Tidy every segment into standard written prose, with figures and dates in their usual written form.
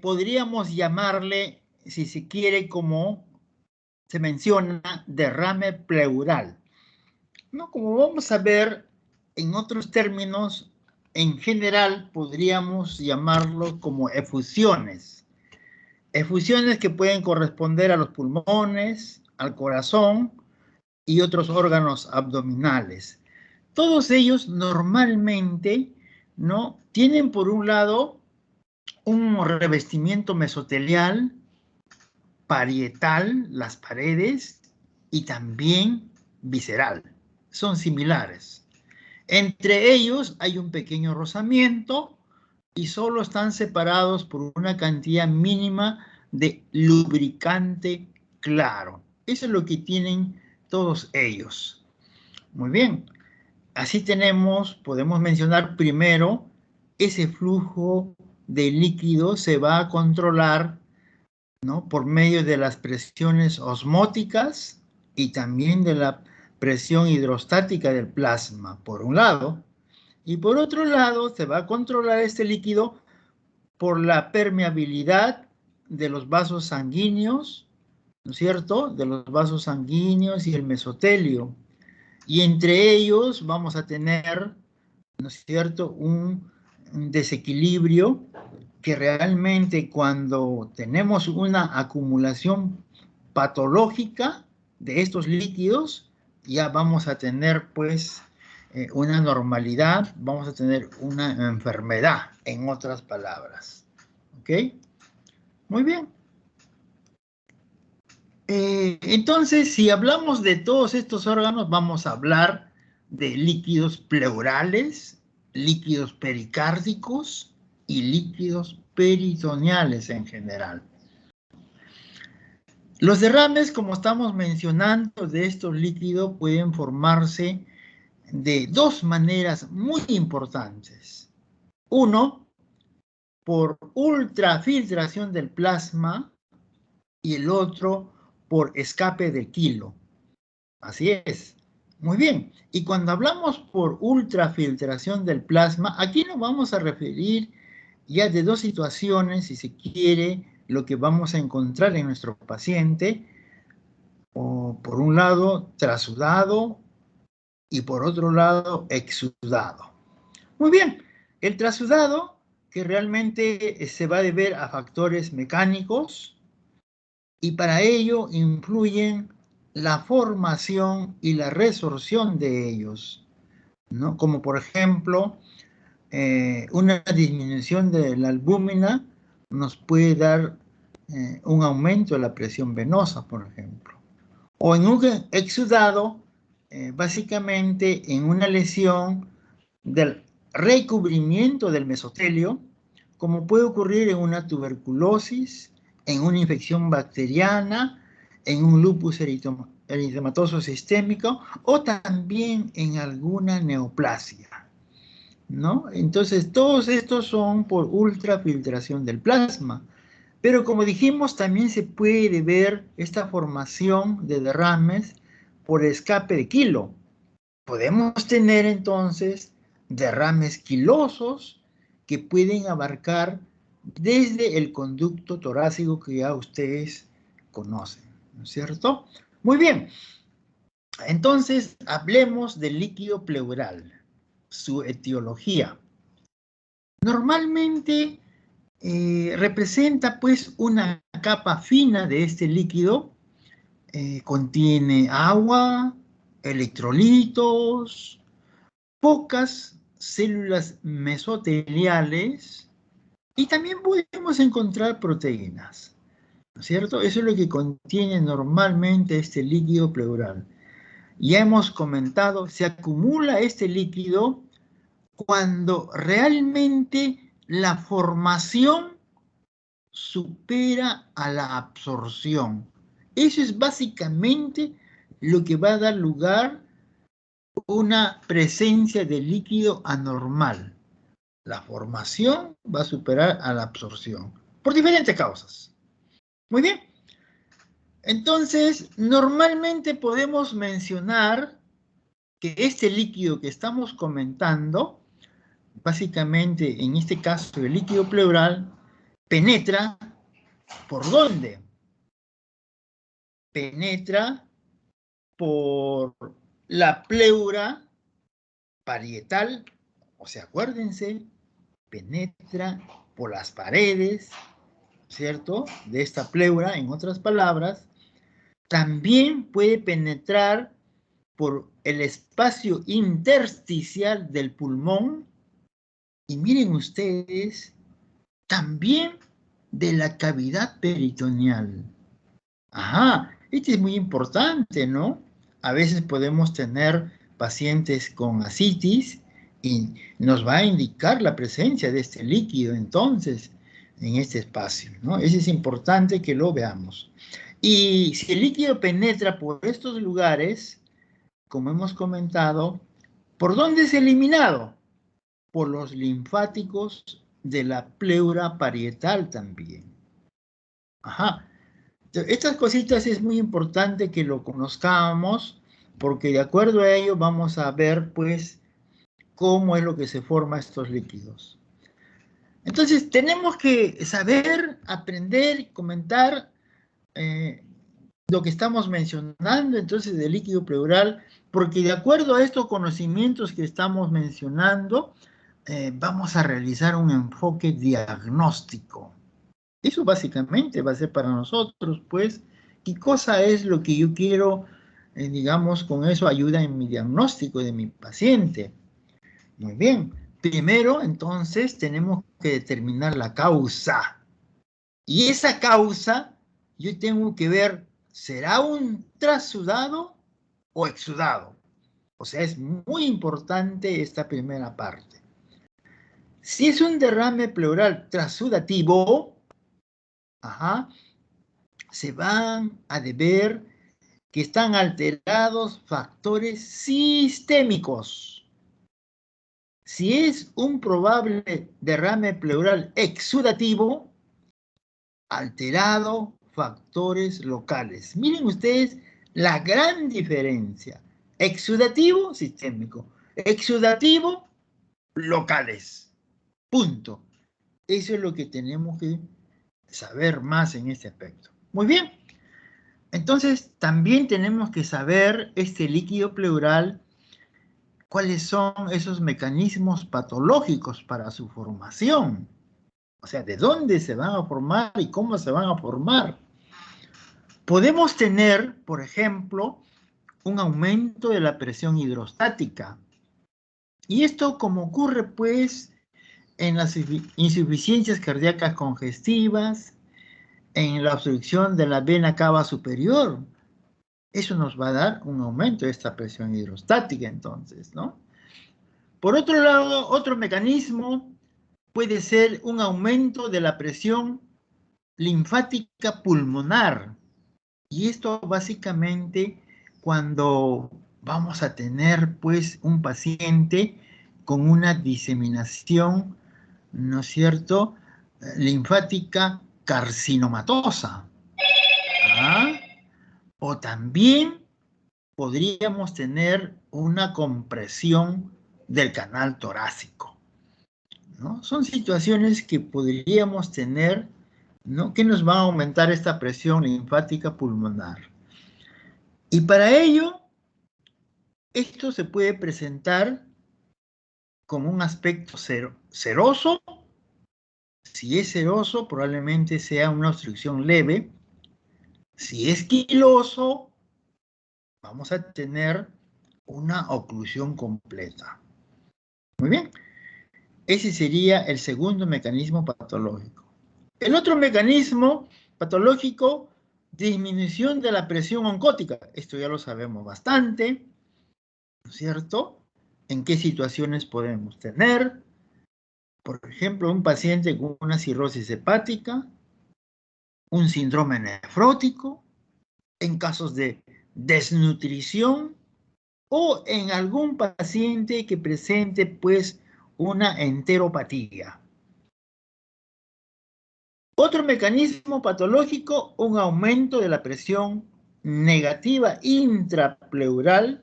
podríamos llamarle, si se quiere, como se menciona, derrame pleural, ¿no? Como vamos a ver, en otros términos, en general podríamos llamarlo como efusiones. Efusiones que pueden corresponder a los pulmones, al corazón y otros órganos abdominales. Todos ellos normalmente, ¿no?, tienen por un lado un revestimiento mesotelial, parietal, las paredes, y también visceral. Son similares. Entre ellos hay un pequeño rozamiento y solo están separados por una cantidad mínima de lubricante claro. Eso es lo que tienen todos ellos. Muy bien. Así podemos mencionar primero, ese flujo de líquido se va a controlar, ¿no?, por medio de las presiones osmóticas y también de la presión hidrostática del plasma, por un lado. Y por otro lado, se va a controlar este líquido por la permeabilidad de los vasos sanguíneos, ¿no es cierto?, de los vasos sanguíneos y el mesotelio. Y entre ellos vamos a tener, ¿no es cierto?, un desequilibrio que realmente cuando tenemos una acumulación patológica de estos líquidos, ya vamos a tener pues una normalidad, vamos a tener una enfermedad, en otras palabras. ¿Ok? Muy bien. Entonces, si hablamos de todos estos órganos, vamos a hablar de líquidos pleurales, líquidos pericárdicos y líquidos peritoneales en general. Los derrames, como estamos mencionando, de estos líquidos pueden formarse de dos maneras muy importantes. Uno, por ultrafiltración del plasma, y el otro por escape de Kilo. Así es. Muy bien. Y cuando hablamos por ultrafiltración del plasma, aquí nos vamos a referir ya de dos situaciones, si se quiere, lo que vamos a encontrar en nuestro paciente, o por un lado, trasudado y por otro lado, exudado. Muy bien. El trasudado, que realmente se va a deber a factores mecánicos, y para ello influyen la formación y la resorción de ellos, ¿no? Como por ejemplo, una disminución de la albúmina nos puede dar un aumento de la presión venosa, por ejemplo. O en un exudado, básicamente en una lesión del recubrimiento del mesotelio, como puede ocurrir en una tuberculosis, en una infección bacteriana, en un lupus eritematoso sistémico o también en alguna neoplasia, ¿no? Entonces, todos estos son por ultrafiltración del plasma. Pero como dijimos, también se puede ver esta formación de derrames por escape de Kilo. Podemos tener entonces derrames quilosos que pueden abarcar desde el conducto torácico que ya ustedes conocen, ¿no es cierto? Muy bien, entonces hablemos del líquido pleural, su etiología. Normalmente representa pues una capa fina de este líquido, contiene agua, electrolitos, pocas células mesoteliales y también podemos encontrar proteínas, ¿no es cierto? Eso es lo que contiene normalmente este líquido pleural. Ya hemos comentado, se acumula este líquido cuando realmente la formación supera a la absorción. Eso es básicamente lo que va a dar lugar a una presencia de líquido anormal. La formación va a superar a la absorción por diferentes causas. Muy bien. Entonces, normalmente podemos mencionar que este líquido que estamos comentando, básicamente en este caso el líquido pleural, penetra, ¿por dónde? Penetra por la pleura parietal, o sea, acuérdense, penetra por las paredes, ¿cierto? De esta pleura, en otras palabras, también puede penetrar por el espacio intersticial del pulmón y miren ustedes, también de la cavidad peritoneal. Ajá, esto es muy importante, ¿no? A veces podemos tener pacientes con ascitis y nos va a indicar la presencia de este líquido entonces en este espacio, ¿no? Eso es importante que lo veamos. Y si el líquido penetra por estos lugares, como hemos comentado, ¿por dónde es eliminado? Por los linfáticos de la pleura parietal también. Ajá. Estas cositas es muy importante que lo conozcamos, porque de acuerdo a ello vamos a ver, pues, cómo es lo que se forma estos líquidos. Entonces, tenemos que saber, aprender, comentar lo que estamos mencionando, entonces, del líquido pleural, porque de acuerdo a estos conocimientos que estamos mencionando, vamos a realizar un enfoque diagnóstico. Eso básicamente va a ser para nosotros, pues, ¿qué cosa es lo que yo quiero, digamos, con eso ayuda en mi diagnóstico de mi paciente? Muy bien. Primero, entonces, tenemos que determinar la causa. Y esa causa, yo tengo que ver, ¿será un trasudado o exudado? O sea, es muy importante esta primera parte. Si es un derrame pleural trasudativo, ajá, se van a deber que están alterados factores sistémicos. Si es un probable derrame pleural exudativo, alterado factores locales. Miren ustedes la gran diferencia. Exudativo, sistémico. Exudativo, locales. Punto. Eso es lo que tenemos que saber más en este aspecto. Muy bien. Entonces, también tenemos que saber este líquido pleural, cuáles son esos mecanismos patológicos para su formación. O sea, de dónde se van a formar y cómo se van a formar. Podemos tener, por ejemplo, un aumento de la presión hidrostática. Y esto como ocurre, pues, en las insuficiencias cardíacas congestivas, en la obstrucción de la vena cava superior. Eso nos va a dar un aumento de esta presión hidrostática, entonces, ¿no? Por otro lado, otro mecanismo puede ser un aumento de la presión linfática pulmonar. Y esto básicamente cuando vamos a tener, pues, un paciente con una diseminación, ¿no es cierto?, linfática carcinomatosa. ¿Ah? O también podríamos tener una compresión del canal torácico, ¿no? Son situaciones que podríamos tener, ¿no?, que nos va a aumentar esta presión linfática pulmonar. Y para ello, esto se puede presentar como un aspecto seroso. Si es seroso, probablemente sea una obstrucción leve. Si es quiloso, vamos a tener una oclusión completa. Muy bien. Ese sería el segundo mecanismo patológico. El otro mecanismo patológico, disminución de la presión oncótica. Esto ya lo sabemos bastante, ¿no es cierto? ¿En qué situaciones podemos tener? Por ejemplo, un paciente con una cirrosis hepática, un síndrome nefrótico, en casos de desnutrición o en algún paciente que presente, pues, una enteropatía. Otro mecanismo patológico, un aumento de la presión negativa intrapleural.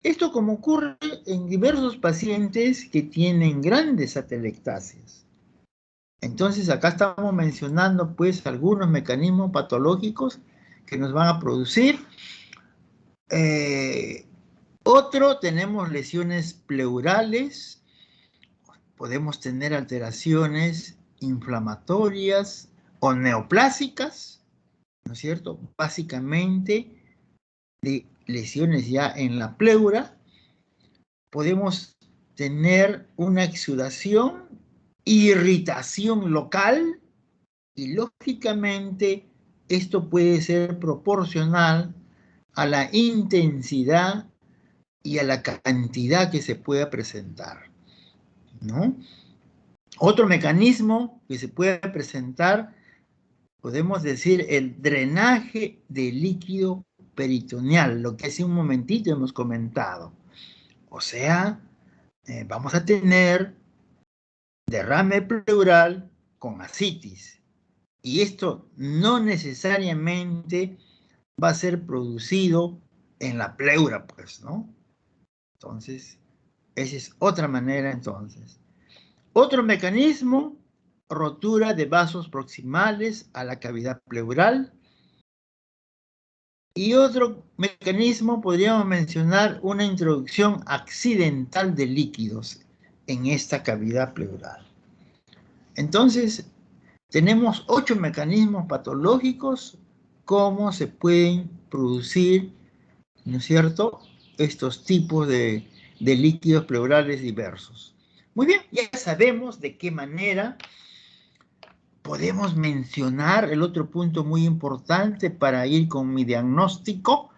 Esto como ocurre en diversos pacientes que tienen grandes atelectasias. Entonces, acá estamos mencionando, pues, algunos mecanismos patológicos que nos van a producir. Otro, tenemos lesiones pleurales, podemos tener alteraciones inflamatorias o neoplásicas, ¿no es cierto? Básicamente de lesiones ya en la pleura. Podemos tener una exudación, irritación local, y lógicamente esto puede ser proporcional a la intensidad y a la cantidad que se pueda presentar, ¿no? Otro mecanismo que se puede presentar, podemos decir, el drenaje de líquido peritoneal, lo que hace un momentito hemos comentado. O sea, vamos a tener derrame pleural con ascitis. Y esto no necesariamente va a ser producido en la pleura, pues, ¿no? Entonces, esa es otra manera, entonces. Otro mecanismo, rotura de vasos proximales a la cavidad pleural. Y otro mecanismo, podríamos mencionar una introducción accidental de líquidos en esta cavidad pleural. Entonces, tenemos 8 mecanismos patológicos, cómo se pueden producir, ¿no es cierto?, estos tipos de líquidos pleurales diversos. Muy bien, ya sabemos de qué manera podemos mencionar el otro punto muy importante para ir con mi diagnóstico.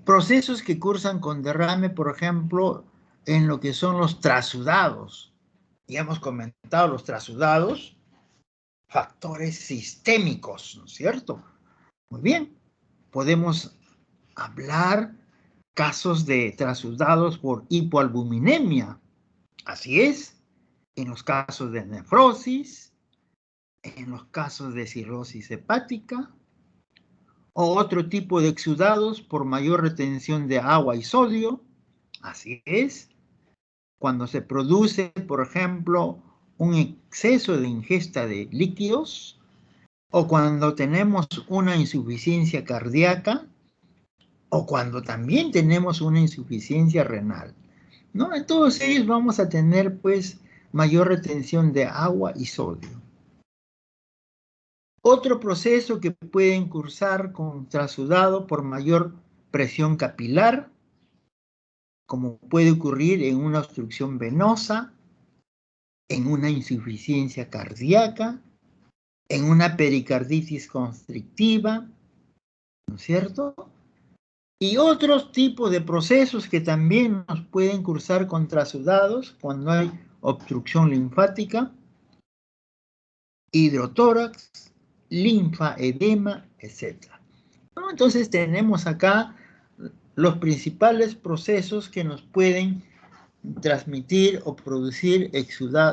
Procesos que cursan con derrame, por ejemplo, en lo que son los trasudados. Ya hemos comentado los trasudados, factores sistémicos, ¿no es cierto? Muy bien, podemos hablar casos de trasudados por hipoalbuminemia. Así es, en los casos de nefrosis, en los casos de cirrosis hepática, o otro tipo de exudados por mayor retención de agua y sodio. Así es, cuando se produce, por ejemplo, un exceso de ingesta de líquidos, o cuando tenemos una insuficiencia cardíaca, o cuando también tenemos una insuficiencia renal, ¿no? En todos ellos vamos a tener, pues, mayor retención de agua y sodio. Otro proceso que pueden cursar con trasudado por mayor presión capilar, como puede ocurrir en una obstrucción venosa, en una insuficiencia cardíaca, en una pericarditis constrictiva, ¿no es cierto? Y otros tipos de procesos que también nos pueden cursar con trasudados cuando hay obstrucción linfática, hidrotórax, linfaedema, etc. ¿No? Entonces tenemos acá los principales procesos que nos pueden transmitir o producir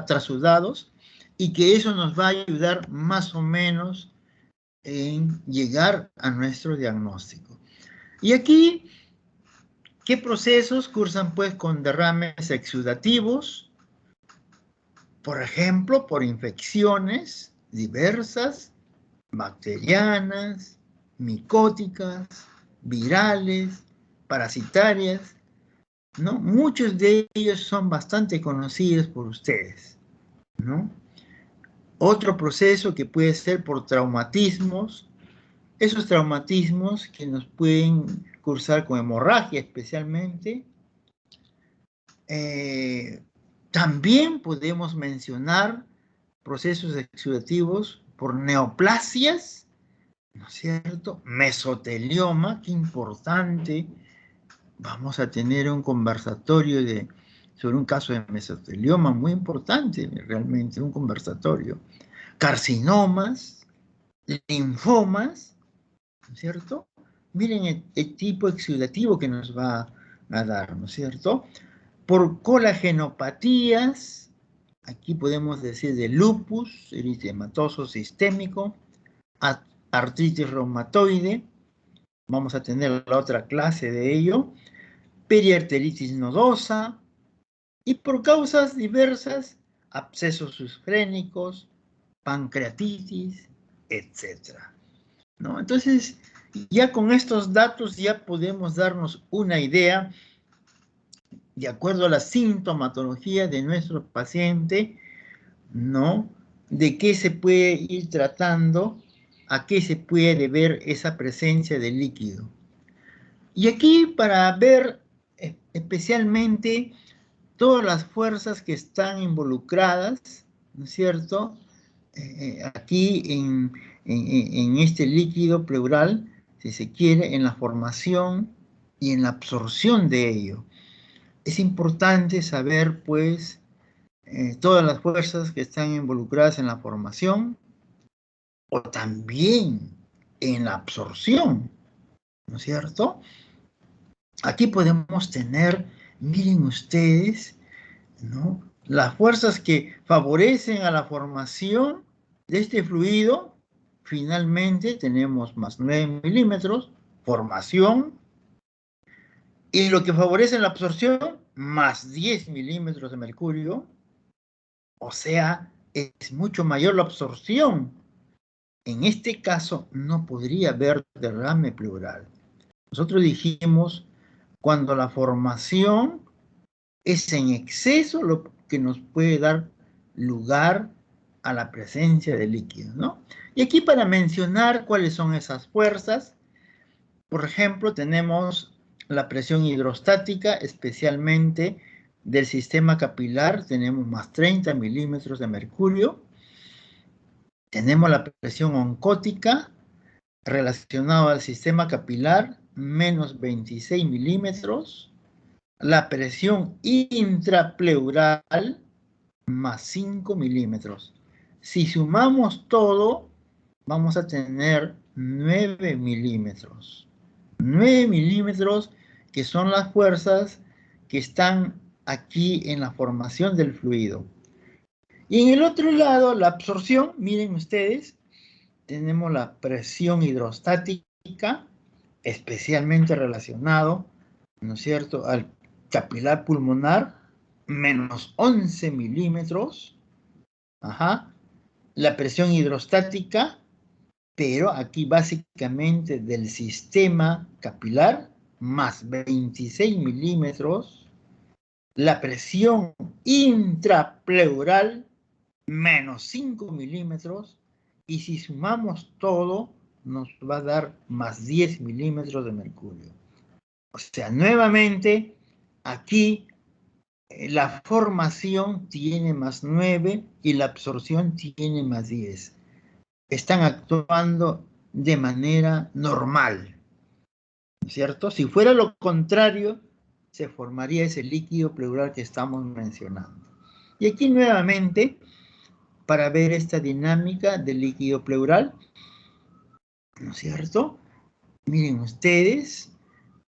trasudados, y que eso nos va a ayudar más o menos en llegar a nuestro diagnóstico. Y aquí, ¿qué procesos cursan pues con derrames exudativos? Por ejemplo, por infecciones diversas, bacterianas, micóticas, virales, parasitarias, ¿no? Muchos de ellos son bastante conocidos por ustedes, ¿no? Otro proceso que puede ser por traumatismos, esos traumatismos que nos pueden cursar con hemorragia especialmente. También podemos mencionar procesos exudativos por neoplasias, ¿no es cierto? Mesotelioma, qué importante. Vamos a tener un conversatorio sobre un caso de mesotelioma muy importante, realmente, un conversatorio. Carcinomas, linfomas, ¿no es cierto? Miren el tipo exudativo que nos va a dar, ¿no es cierto? Por colagenopatías, aquí podemos decir de lupus eritematoso sistémico, artritis reumatoide, vamos a tener la otra clase de ello, periarteritis nodosa, y por causas diversas abscesos esfrénicos, pancreatitis, etc. ¿No? Entonces, ya con estos datos ya podemos darnos una idea, de acuerdo a la sintomatología de nuestro paciente, ¿no? De qué se puede ir tratando, a qué se puede deber esa presencia de líquido. Y aquí para ver especialmente todas las fuerzas que están involucradas, ¿no es cierto? Aquí en este líquido pleural, si se quiere, en la formación y en la absorción de ello. Es importante saber, pues, todas las fuerzas que están involucradas en la formación o también en la absorción, ¿no es cierto? Aquí podemos tener, miren ustedes, ¿no? Las fuerzas que favorecen a la formación de este fluido, finalmente tenemos más 9 milímetros, formación, y lo que favorece la absorción, más 10 milímetros de mercurio, o sea, es mucho mayor la absorción. En este caso, no podría haber derrame pleural. Nosotros dijimos, cuando la formación es en exceso lo que nos puede dar lugar a la presencia de líquido, ¿no? Y aquí para mencionar cuáles son esas fuerzas, por ejemplo, tenemos la presión hidrostática, especialmente del sistema capilar, tenemos más 30 milímetros de mercurio. Tenemos la presión oncótica relacionada al sistema capilar, menos 26 milímetros. La presión intrapleural, más 5 milímetros. Si sumamos todo, vamos a tener 9 milímetros. 9 milímetros que son las fuerzas que están aquí en la formación del fluido. Y en el otro lado, la absorción, miren ustedes, tenemos la presión hidrostática, especialmente relacionado, ¿no es cierto?, al capilar pulmonar, menos 11 milímetros. Ajá. La presión hidrostática, pero aquí básicamente del sistema capilar, más 26 milímetros. La presión intrapleural, menos 5 milímetros. Y si sumamos todo, nos va a dar más 10 milímetros de mercurio. O sea, nuevamente, aquí la formación tiene más 9 y la absorción tiene más 10. Están actuando de manera normal, ¿no es cierto? Si fuera lo contrario, se formaría ese líquido pleural que estamos mencionando. Y aquí nuevamente, para ver esta dinámica del líquido pleural, ¿no es cierto? Miren ustedes,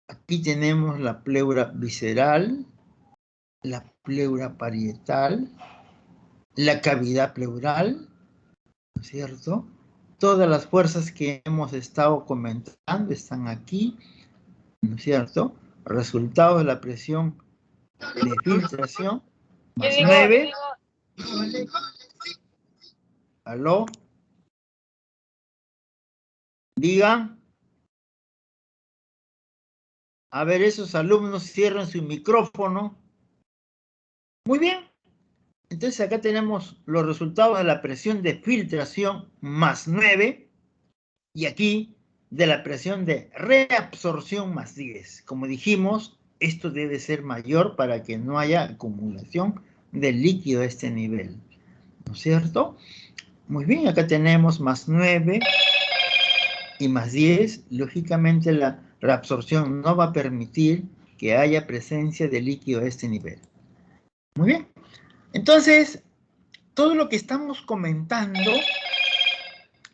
aquí tenemos la pleura visceral, la pleura parietal, la cavidad pleural, ¿no es cierto? Todas las fuerzas que hemos estado comentando están aquí, ¿no es cierto? Resultado de la presión de filtración, más 9. ¿Aló? Digan. A ver, esos alumnos cierren su micrófono. Muy bien. Entonces acá tenemos los resultados de la presión de filtración más 9 y aquí de la presión de reabsorción más 10. Como dijimos, esto debe ser mayor para que no haya acumulación de líquido a este nivel. ¿No es cierto? Muy bien, acá tenemos más 9 y más 10. Lógicamente la reabsorción no va a permitir que haya presencia de líquido a este nivel. Muy bien. Entonces, todo lo que estamos comentando,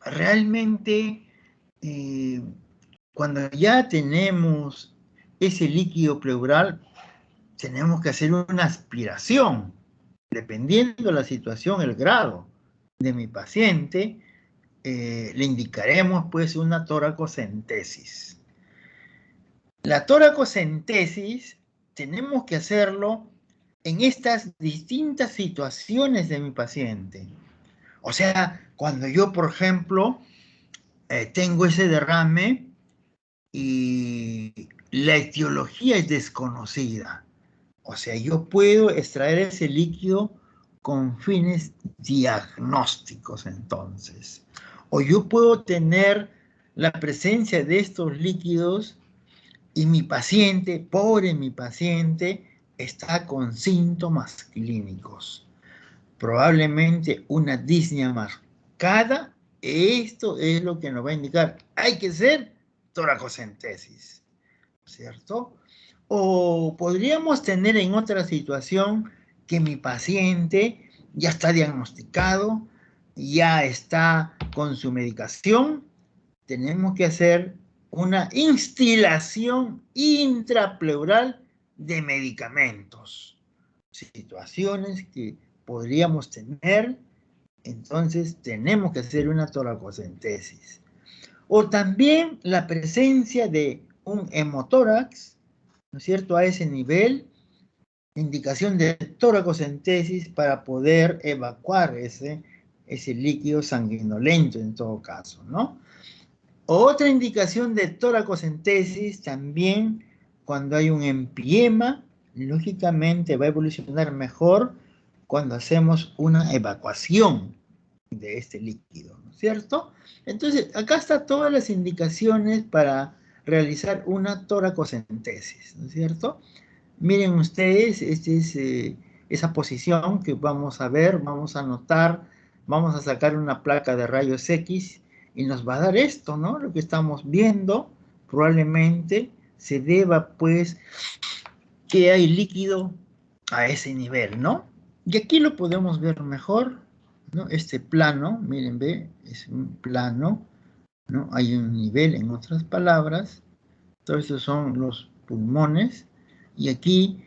realmente, cuando ya tenemos ese líquido pleural, tenemos que hacer una aspiración, dependiendo de la situación, el grado de mi paciente, le indicaremos pues una toracocentesis. La toracocentesis tenemos que hacerlo en estas distintas situaciones de mi paciente. O sea, cuando yo, por ejemplo, tengo ese derrame y la etiología es desconocida. O sea, yo puedo extraer ese líquido con fines diagnósticos entonces. O yo puedo tener la presencia de estos líquidos y mi paciente, pobre mi paciente, está con síntomas clínicos. Probablemente una disnea marcada. Esto es lo que nos va a indicar. Hay que hacer toracocentesis, ¿cierto? O podríamos tener en otra situación que mi paciente ya está diagnosticado, ya está con su medicación. Tenemos que hacer una instilación intrapleural de medicamentos. Situaciones que podríamos tener, entonces tenemos que hacer una toracocentesis. O también la presencia de un hemotórax, ¿no es cierto?, a ese nivel, indicación de toracocentesis para poder evacuar ese líquido sanguinolento en todo caso, ¿no? Otra indicación de toracocentesis también cuando hay un empiema, lógicamente va a evolucionar mejor cuando hacemos una evacuación de este líquido, ¿no es cierto? Entonces, acá están todas las indicaciones para realizar una toracocentesis, ¿no es cierto? Miren ustedes, esta es esa posición que vamos a ver, vamos a anotar, vamos a sacar una placa de rayos X y nos va a dar esto, ¿no? Lo que estamos viendo probablemente se deba, pues, que hay líquido a ese nivel, ¿no? Y aquí lo podemos ver mejor, ¿no? Este plano, miren, ve, es un plano, ¿no? Hay un nivel, en otras palabras, todos estos son los pulmones, y aquí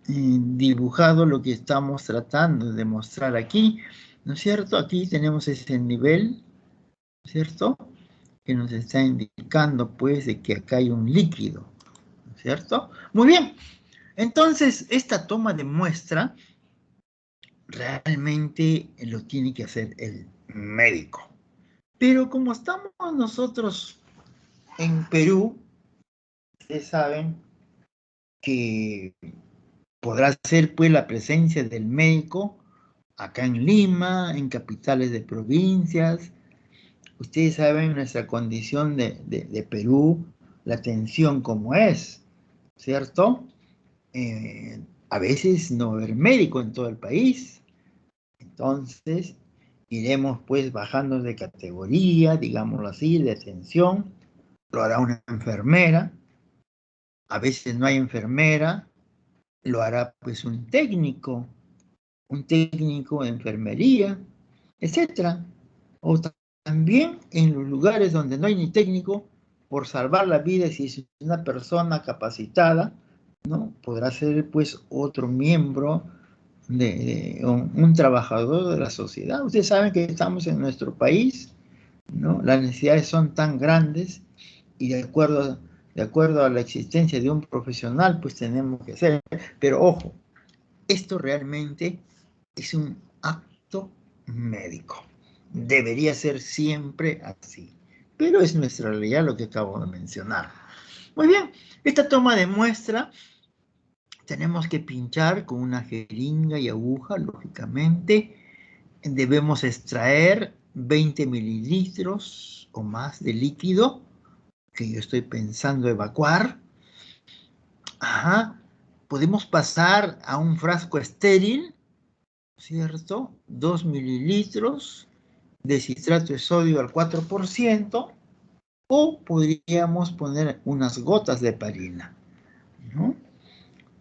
dibujado lo que estamos tratando de mostrar aquí, ¿no es cierto? Aquí tenemos ese nivel, ¿cierto? Que nos está indicando, pues, de que acá hay un líquido, ¿no es cierto? Muy bien, entonces, esta toma de muestra realmente lo tiene que hacer el médico. Pero como estamos nosotros en Perú, ustedes saben que podrá ser pues la presencia del médico acá en Lima, en capitales de provincias. Ustedes saben nuestra condición de Perú, la tensión como es, ¿cierto? A veces no va a haber médico en todo el país. Entonces, iremos pues bajando de categoría, digámoslo así, de atención. Lo hará una enfermera. A veces no hay enfermera. Lo hará pues un técnico de enfermería, etcétera. O también en los lugares donde no hay ni técnico, por salvar la vida, si es una persona capacitada, ¿no? Podrá ser pues otro miembro de un trabajador de la sociedad. Ustedes saben que estamos en nuestro país, ¿no? Las necesidades son tan grandes y de acuerdo a la existencia de un profesional, pues tenemos que hacer. Pero ojo, esto realmente es un acto médico. Debería ser siempre así. Pero es nuestra realidad lo que acabo de mencionar. Muy bien, esta toma de muestra tenemos que pinchar con una jeringa y aguja, lógicamente. Debemos extraer 20 mililitros o más de líquido que yo estoy pensando evacuar. Ajá. Podemos pasar a un frasco estéril, ¿cierto? 2 mililitros de citrato de sodio al 4%, o podríamos poner unas gotas de heparina, ¿no?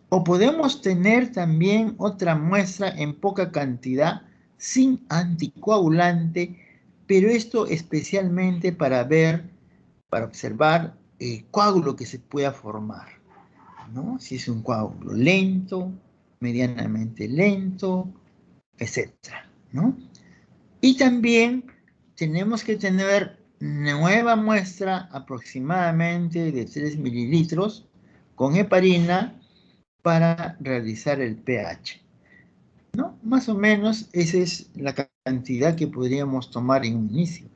O podemos tener también otra muestra en poca cantidad, sin anticoagulante, pero esto especialmente para ver, para observar el coágulo que se pueda formar, ¿no? Si es un coágulo lento, medianamente lento, etcétera, ¿no? Y también tenemos que tener nueva muestra aproximadamente de 3 mililitros con heparina para realizar el pH, ¿no? Más o menos esa es la cantidad que podríamos tomar en un inicio.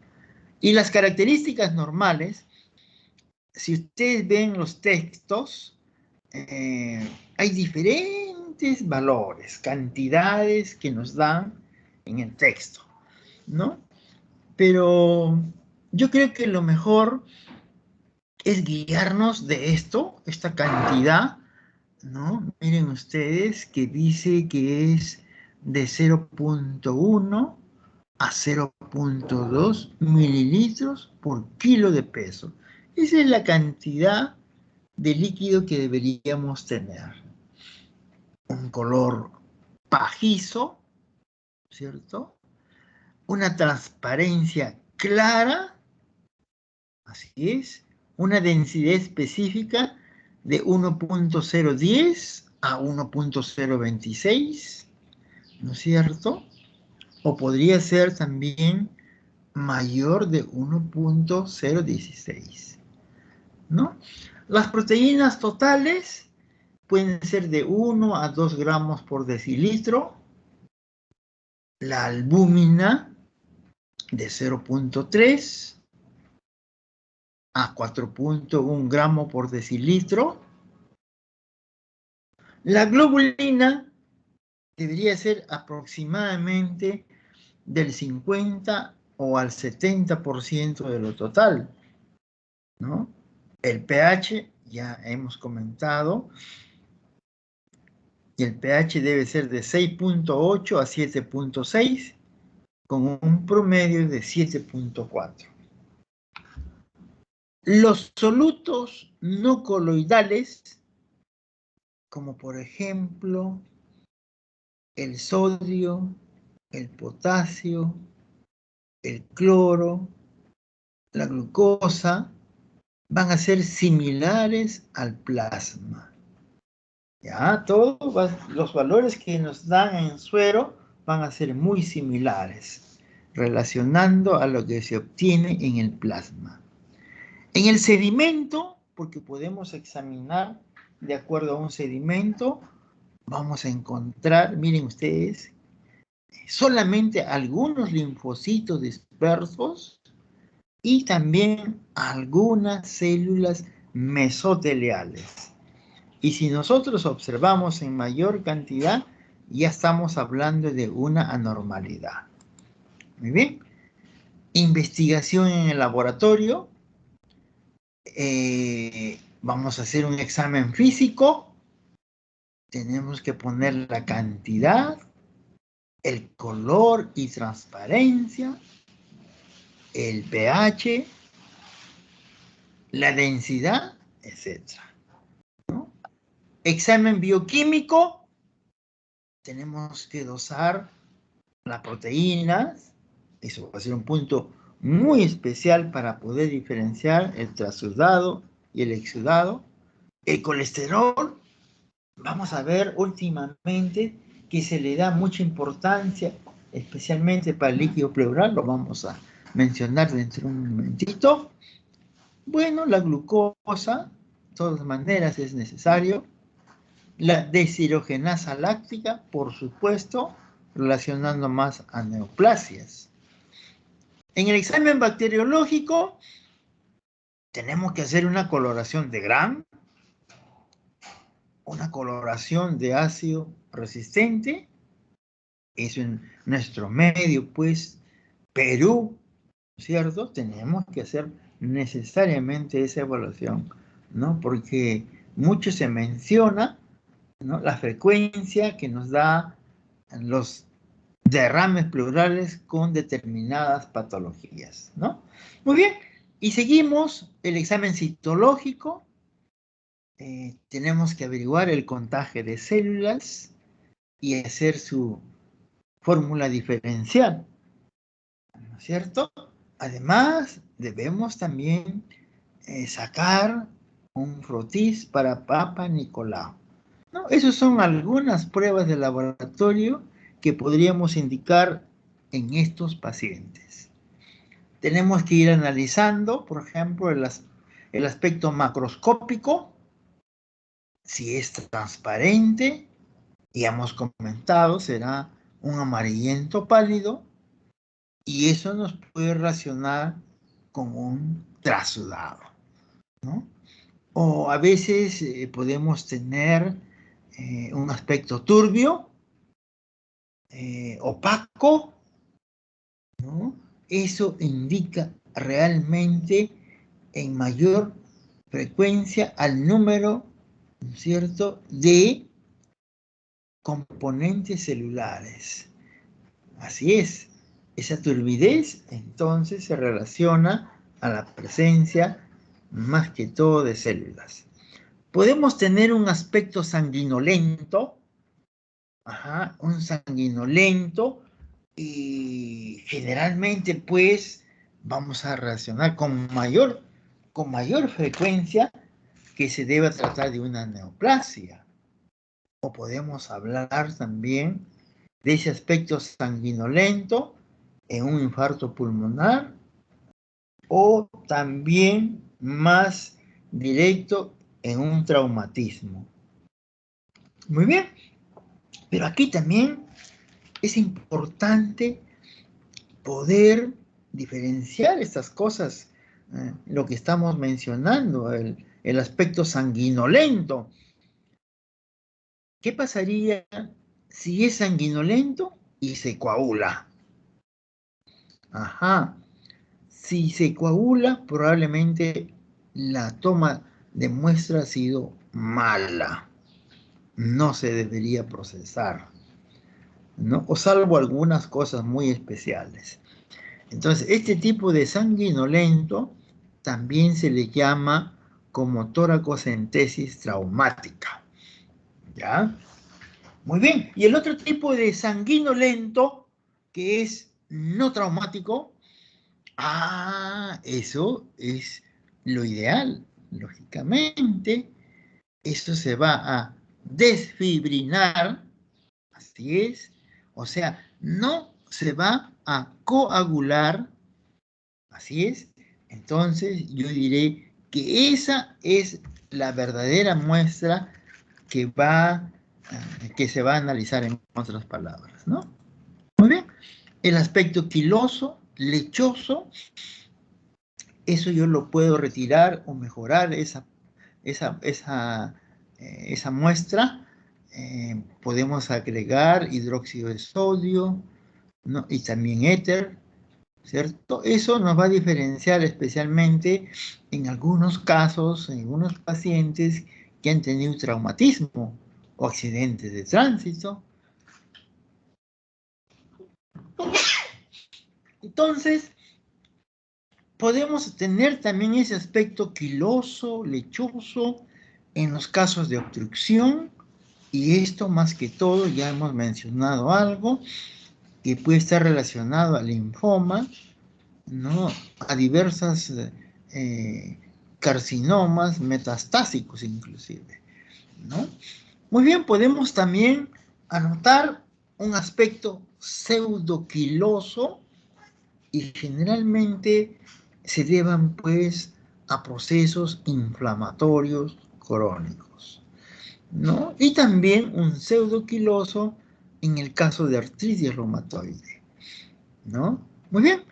Y las características normales, si ustedes ven los textos, hay diferentes valores, cantidades que nos dan en el texto, ¿no? Pero yo creo que lo mejor es guiarnos de esto, esta cantidad, ¿no? Miren ustedes que dice que es de 0,1 a 0,2 mililitros por kilo de peso. Esa es la cantidad de líquido que deberíamos tener. Un color pajizo, ¿cierto? Una transparencia clara, así es, una densidad específica de 1,010 a 1,026, ¿no es cierto? O podría ser también mayor de 1,016, ¿no? Las proteínas totales pueden ser de 1 a 2 gramos por decilitro, la albúmina de 0,3 a 4,1 gramos por decilitro. La globulina debería ser aproximadamente del 50 o al 70% de lo total, ¿no? El pH, ya hemos comentado, y el pH debe ser de 6,8 a 7,6, con un promedio de 7,4. Los solutos no coloidales, como por ejemplo el sodio, el potasio, el cloro, la glucosa, van a ser similares al plasma. Ya, todos los valores que nos dan en suero van a ser muy similares, relacionando a lo que se obtiene en el plasma. En el sedimento, porque podemos examinar de acuerdo a un sedimento, vamos a encontrar, miren ustedes, solamente algunos linfocitos dispersos y también algunas células mesoteliales. Y si nosotros observamos en mayor cantidad, ya estamos hablando de una anormalidad. Muy bien. Investigación en el laboratorio. Vamos a hacer un examen físico. Tenemos que poner la cantidad, el color y transparencia, el pH, la densidad, etc. ¿No? Examen bioquímico. Tenemos que dosar las proteínas. Eso va a ser un punto muy especial para poder diferenciar el transudado y el exudado. El colesterol, vamos a ver últimamente que se le da mucha importancia, especialmente para el líquido pleural, lo vamos a mencionar dentro de un momentito. Bueno, la glucosa, de todas maneras es necesario. La deshidrogenasa láctica, por supuesto, relacionando más a neoplasias. En el examen bacteriológico tenemos que hacer una coloración de Gram, una coloración de ácido resistente. Es en nuestro medio, pues, Perú, ¿cierto? Tenemos que hacer necesariamente esa evaluación, ¿no? Porque mucho se menciona, ¿no?, la frecuencia que nos da los derrames pleurales con determinadas patologías, ¿no? Muy bien, y seguimos el examen citológico. Tenemos que averiguar el contagio de células y hacer su fórmula diferencial, ¿no es cierto? Además, debemos también sacar un frotis para Papa Nicolau, ¿no? Esas son algunas pruebas de laboratorio que podríamos indicar en estos pacientes. Tenemos que ir analizando, por ejemplo, el aspecto macroscópico. Si es transparente, ya hemos comentado, será un amarillento pálido y eso nos puede relacionar con un trasudado, ¿no? O a veces podemos tener un aspecto turbio, opaco, ¿no? Eso indica realmente en mayor frecuencia al número, ¿no es cierto?, de componentes celulares. Así es, esa turbidez entonces se relaciona a la presencia más que todo de células. Podemos tener un aspecto sanguinolento, un sanguinolento, y generalmente pues vamos a relacionar con mayor frecuencia que se debe tratar de una neoplasia. O podemos hablar también de ese aspecto sanguinolento en un infarto pulmonar o también más directo en un traumatismo. Muy bien, pero aquí también es importante poder diferenciar estas cosas, lo que estamos mencionando, el aspecto sanguinolento. ¿Qué pasaría si es sanguinolento y se coagula? Si se coagula, probablemente la toma de muestra ha sido mala. No se debería procesar, ¿no? O salvo algunas cosas muy especiales. Entonces, este tipo de sanguinolento también se le llama como toracocentesis traumática. ¿Ya? Muy bien. Y el otro tipo de sanguinolento, que es no traumático, eso es lo ideal. Lógicamente, esto se va a desfibrinar, así es, o sea, no se va a coagular, así es. Entonces, yo diré que esa es la verdadera muestra que se va a analizar en otras palabras, ¿no? Muy bien. El aspecto quiloso, lechoso, eso yo lo puedo retirar o mejorar esa muestra. Podemos agregar hidróxido de sodio, ¿no? Y también éter, ¿cierto? Eso nos va a diferenciar especialmente en algunos casos, en algunos pacientes que han tenido traumatismo o accidentes de tránsito. Entonces, podemos tener también ese aspecto quiloso, lechoso, en los casos de obstrucción, y esto más que todo, ya hemos mencionado algo, que puede estar relacionado al linfoma, ¿no? A diversas carcinomas metastásicos inclusive, ¿no? Muy bien, podemos también anotar un aspecto pseudoquiloso y generalmente se llevan pues a procesos inflamatorios crónicos, ¿no? Y también un pseudoquiloso en el caso de artritis reumatoide, ¿no? Muy bien,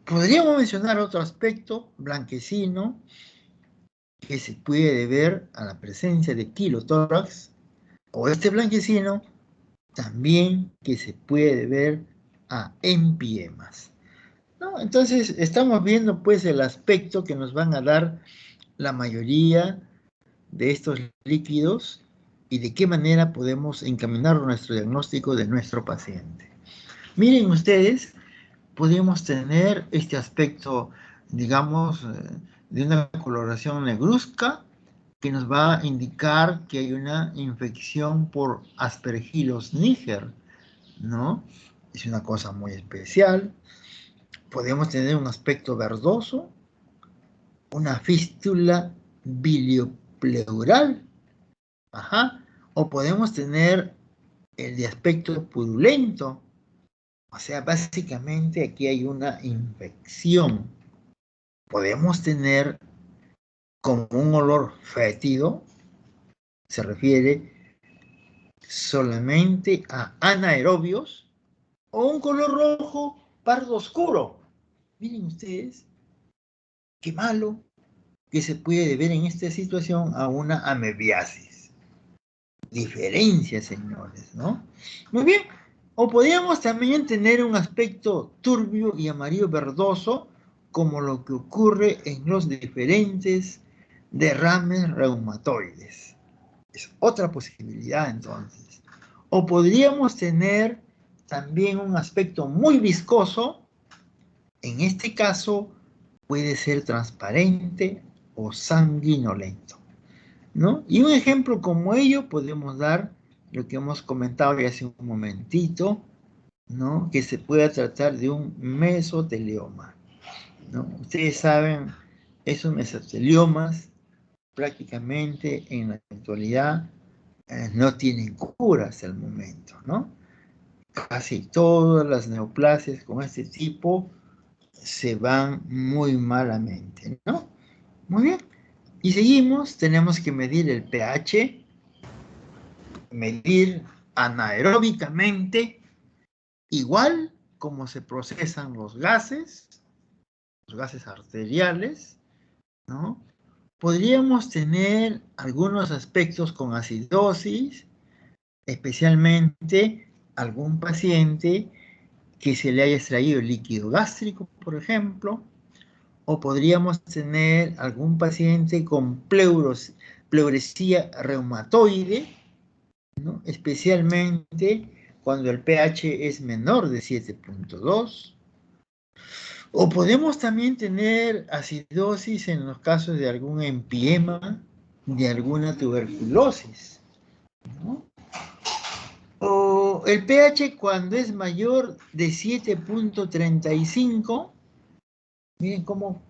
podríamos mencionar otro aspecto blanquecino que se puede deber a la presencia de quilotórax, o este blanquecino también que se puede deber a empiemas, ¿no? Entonces, estamos viendo pues el aspecto que nos van a dar la mayoría de estos líquidos y de qué manera podemos encaminar nuestro diagnóstico de nuestro paciente. Miren ustedes, podemos tener este aspecto, digamos, de una coloración negruzca que nos va a indicar que hay una infección por Aspergillus niger, ¿no? Es una cosa muy especial. Podemos tener un aspecto verdoso, una fístula biliopleural, o podemos tener el de aspecto purulento, o sea, básicamente aquí hay una infección. Podemos tener como un olor fétido, se refiere solamente a anaerobios o un color rojo pardo oscuro. Miren ustedes, qué malo que se puede deber en esta situación a una amebiasis. Diferencia, señores, ¿no? Muy bien. O podríamos también tener un aspecto turbio y amarillo verdoso, como lo que ocurre en los diferentes derrames reumatoides. Es otra posibilidad, entonces. O podríamos tener también un aspecto muy viscoso. En este caso, puede ser transparente o sanguinolento, ¿no? Y un ejemplo como ello podemos dar lo que hemos comentado ya hace un momentito, ¿no? Que se pueda tratar de un mesotelioma, ¿no? Ustedes saben, esos mesoteliomas prácticamente en la actualidad no tienen cura hasta el momento, ¿no? Casi todas las neoplasias con este tipo se van muy malamente, ¿no? Muy bien. Y seguimos, tenemos que medir el pH, medir anaeróbicamente, igual como se procesan los gases arteriales, ¿no? Podríamos tener algunos aspectos con acidosis, especialmente algún paciente que se le haya extraído el líquido gástrico, por ejemplo, o podríamos tener algún paciente con pleuresía reumatoide, ¿no? Especialmente cuando el pH es menor de 7.2. O podemos también tener acidosis en los casos de algún empiema, de alguna tuberculosis, ¿no? O el pH cuando es mayor de 7.35, miren cómo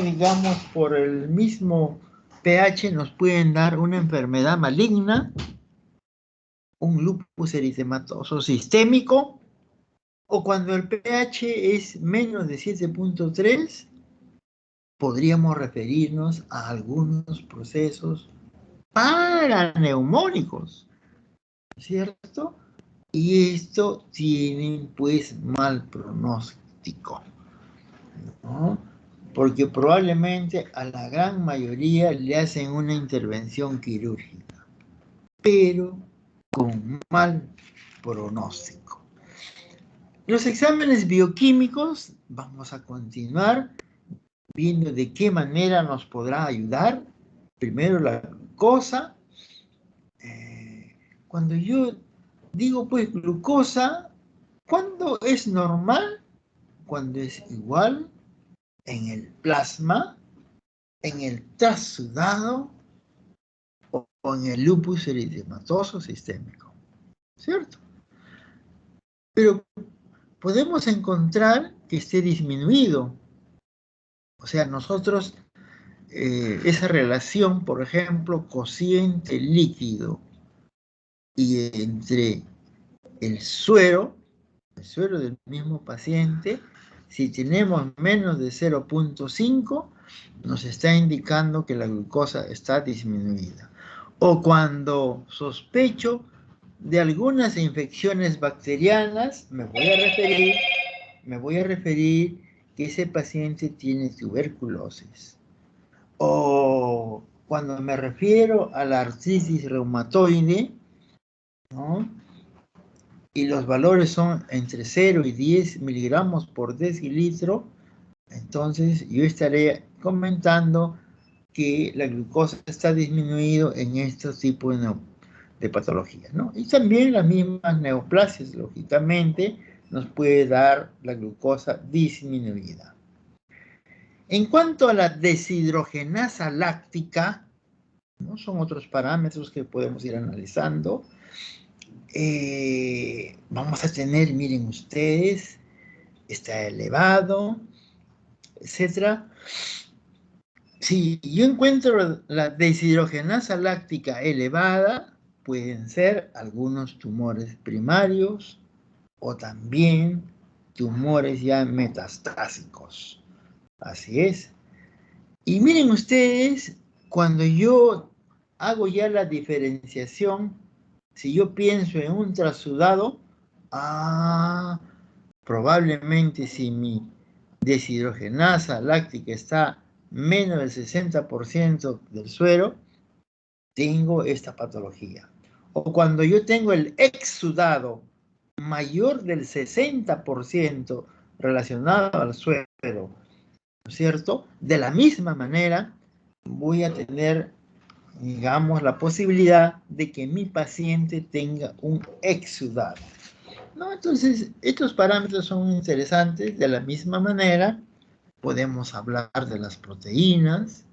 digamos por el mismo pH nos pueden dar una enfermedad maligna, un lupus eritematoso sistémico, o cuando el pH es menos de 7.3, podríamos referirnos a algunos procesos paraneumónicos, ¿cierto? Y esto tiene pues mal pronóstico, ¿no? Porque probablemente a la gran mayoría le hacen una intervención quirúrgica, pero con mal pronóstico. Los exámenes bioquímicos, vamos a continuar viendo de qué manera nos podrá ayudar. Primero la glucosa. Cuando yo digo pues glucosa, ¿cuándo es normal? Cuando es igual en el plasma, en el trasudado o en el lupus eritematoso sistémico, ¿cierto? Pero podemos encontrar que esté disminuido. O sea, nosotros, esa relación, por ejemplo, cociente líquido y entre el suero del mismo paciente, si tenemos menos de 0.5, nos está indicando que la glucosa está disminuida. O cuando sospecho de algunas infecciones bacterianas, me voy a referir que ese paciente tiene tuberculosis. O cuando me refiero a la artritis reumatoide, ¿no? Y los valores son entre 0 y 10 miligramos por decilitro, entonces yo estaré comentando que la glucosa está disminuido en estos tipos de patologías, ¿no? Y también las mismas neoplasias, lógicamente, nos puede dar la glucosa disminuida. En cuanto a la deshidrogenasa láctica, ¿no? Son otros parámetros que podemos ir analizando. Vamos a tener, miren ustedes, está elevado, etcétera. Si yo encuentro la deshidrogenasa láctica elevada, pueden ser algunos tumores primarios o también tumores ya metastásicos. Así es. Y miren ustedes, cuando yo hago ya la diferenciación. Si yo pienso en un trasudado, probablemente si mi deshidrogenasa láctica está menos del 60% del suero, tengo esta patología. O cuando yo tengo el exudado mayor del 60% relacionado al suero, ¿no es cierto? De la misma manera, voy a tener, digamos, la posibilidad de que mi paciente tenga un exudado, ¿no? Entonces, estos parámetros son interesantes. De la misma manera, podemos hablar de las proteínas,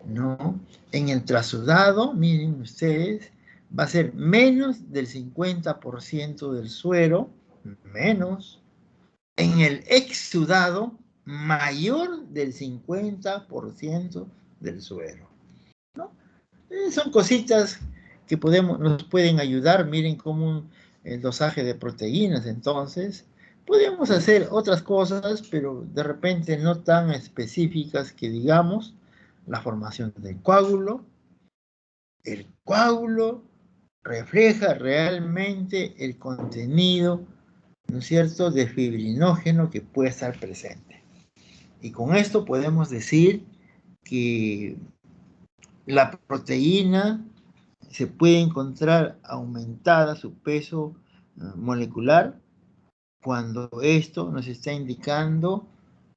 ¿no? En el trasudado, miren ustedes, va a ser menos del 50% del suero, menos. En el exudado, mayor del 50% del suero, ¿no? Son cositas que nos pueden ayudar. Miren cómo el dosaje de proteínas, entonces. Podemos hacer otras cosas, pero de repente no tan específicas que digamos. La formación del coágulo. El coágulo refleja realmente el contenido, ¿no es cierto?, de fibrinógeno que puede estar presente. Y con esto podemos decir que la proteína se puede encontrar aumentada su peso molecular cuando esto nos está indicando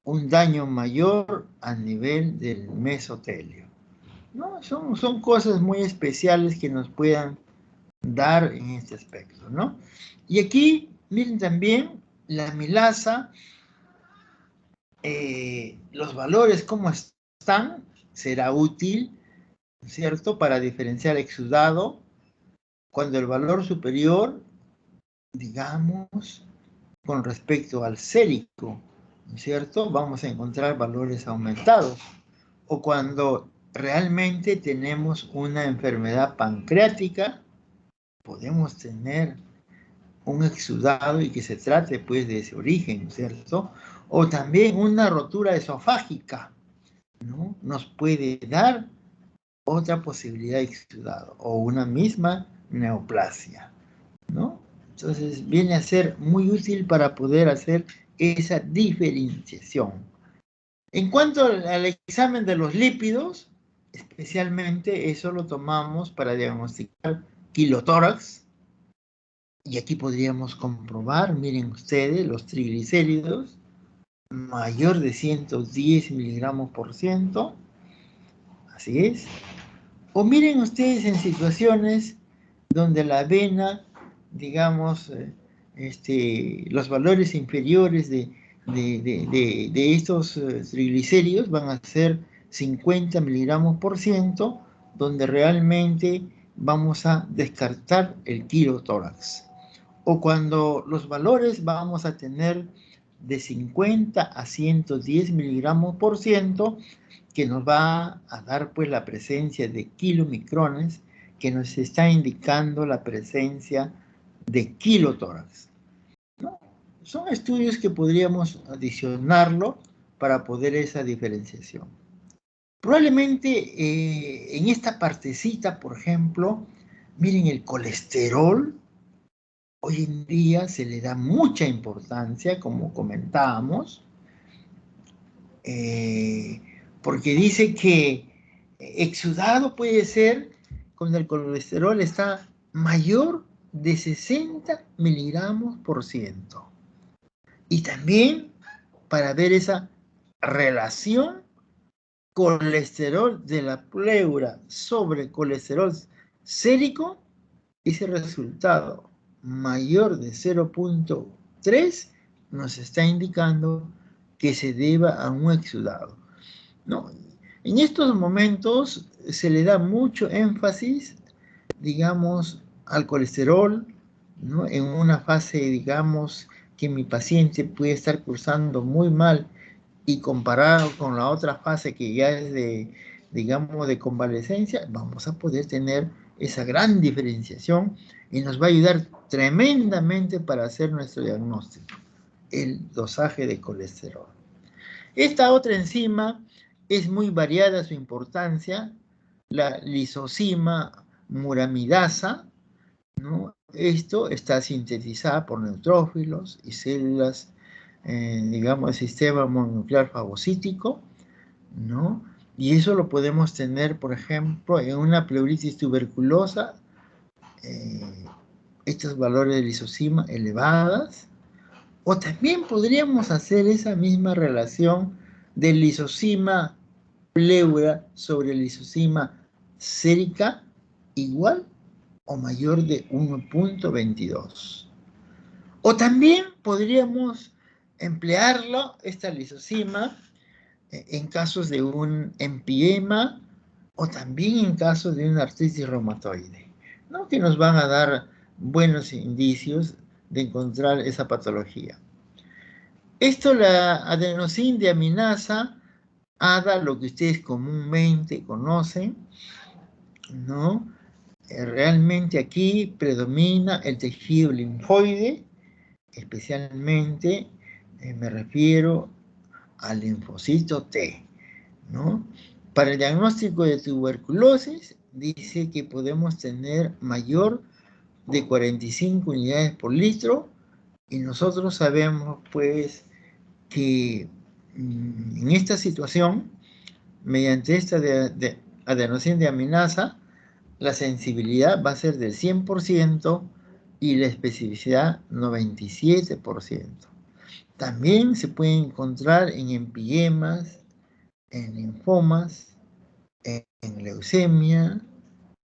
un daño mayor a nivel del mesotelio, ¿no? Son cosas muy especiales que nos puedan dar en este aspecto, ¿no? Y aquí, miren también, la amilasa, los valores cómo están, será útil, ¿cierto?, para diferenciar exudado. Cuando el valor superior, digamos, con respecto al sérico, ¿no es cierto?, vamos a encontrar valores aumentados. O cuando realmente tenemos una enfermedad pancreática, podemos tener un exudado y que se trate pues de ese origen, ¿cierto? O también una rotura esofágica, ¿no? Nos puede dar otra posibilidad de exudado o una misma neoplasia, ¿no? Entonces viene a ser muy útil para poder hacer esa diferenciación. En cuanto al examen de los lípidos, especialmente eso lo tomamos para diagnosticar quilotórax. Y aquí podríamos comprobar, miren ustedes, los triglicéridos, mayor de 110 miligramos por ciento, así es. O miren ustedes en situaciones donde la avena, digamos, los valores inferiores de estos triglicéridos van a ser 50 miligramos por ciento, donde realmente vamos a descartar el quilotórax. O cuando los valores vamos a tener de 50 a 110 miligramos por ciento, que nos va a dar pues la presencia de kilomicrones, que nos está indicando la presencia de quilotórax, ¿no? Son estudios que podríamos adicionarlo para poder esa diferenciación. Probablemente en esta partecita, por ejemplo, miren el colesterol. Hoy en día se le da mucha importancia, como comentábamos, porque dice que exudado puede ser cuando el colesterol está mayor de 60 miligramos por ciento. Y también para ver esa relación colesterol de la pleura sobre colesterol sérico, ese resultado mayor de 0.3 nos está indicando que se deba a un exudado, ¿no? En estos momentos se le da mucho énfasis, digamos, al colesterol, ¿no? En una fase, digamos, que mi paciente puede estar cursando muy mal y comparado con la otra fase que ya es de, digamos, de convalecencia, vamos a poder tener esa gran diferenciación y nos va a ayudar tremendamente para hacer nuestro diagnóstico, el dosaje de colesterol. Esta otra enzima es muy variada su importancia, la lisozima muramidasa, ¿no? Esto está sintetizada por neutrófilos y células, digamos, del sistema mononuclear fagocítico, ¿no? Y eso lo podemos tener, por ejemplo, en una pleuritis tuberculosa, estos valores de lisozima elevadas, o también podríamos hacer esa misma relación de lisozima pleura sobre lisozima sérica igual o mayor de 1.22. O también podríamos emplearlo, esta lisozima, en casos de un empiema o también en casos de una artritis reumatoide, ¿no? Que nos van a dar buenos indicios de encontrar esa patología. Esto, la adenosina deaminasa, ADA, lo que ustedes comúnmente conocen, ¿no? Realmente aquí predomina el tejido linfoide, especialmente me refiero al linfocito T, ¿no? Para el diagnóstico de tuberculosis, dice que podemos tener mayor de 45 unidades por litro, y nosotros sabemos, pues, que en esta situación, mediante esta de adenosina deaminasa, la sensibilidad va a ser del 100% y la especificidad 97%. También se puede encontrar en empiemas, en linfomas, en leucemia,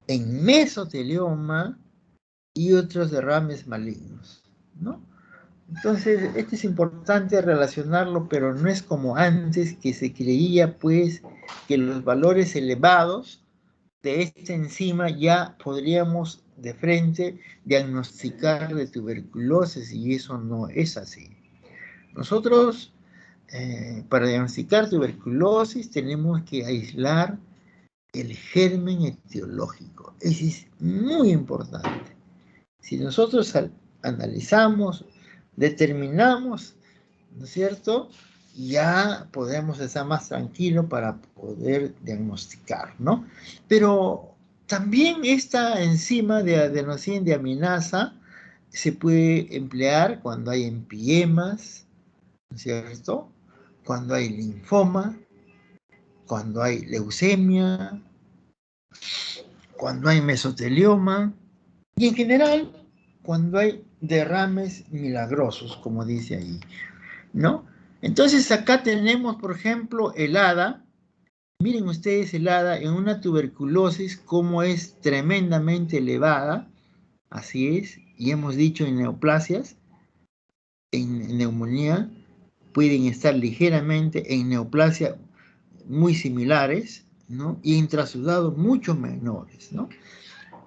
en mesotelioma y otros derrames malignos, ¿no? Entonces, esto es importante relacionarlo, pero no es como antes, que se creía, pues, que los valores elevados de esta enzima ya podríamos de frente diagnosticar de tuberculosis, y eso no es así. Nosotros, para diagnosticar tuberculosis, tenemos que aislar el germen etiológico. Eso es muy importante. Si nosotros analizamos, determinamos, ¿no es cierto?, ya podemos estar más tranquilos para poder diagnosticar, ¿no? Pero también esta enzima de adenosina deaminasa se puede emplear cuando hay empiemas, ¿no es cierto?, cuando hay linfoma, cuando hay leucemia, cuando hay mesotelioma, y en general cuando hay derrames milagrosos, como dice ahí, ¿no? Entonces acá tenemos, por ejemplo, el ADA. Miren ustedes el ADA en una tuberculosis como es tremendamente elevada, así es, y hemos dicho en neoplasias, en neumonía, pueden estar ligeramente, en neoplasia muy similares, ¿no? Y en trasudados mucho menores, ¿no?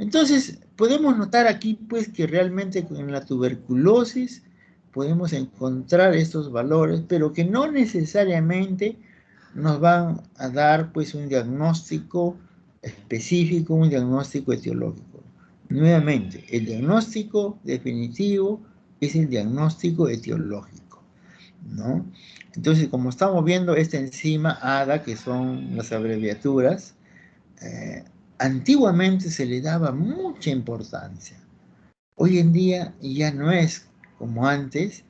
Entonces, podemos notar aquí, pues, que realmente en la tuberculosis podemos encontrar estos valores, pero que no necesariamente nos van a dar, pues, un diagnóstico específico, un diagnóstico etiológico. Nuevamente, el diagnóstico definitivo es el diagnóstico etiológico, ¿no? Entonces, como estamos viendo esta enzima ADA, que son las abreviaturas, antiguamente se le daba mucha importancia. Hoy en día ya no es como antes.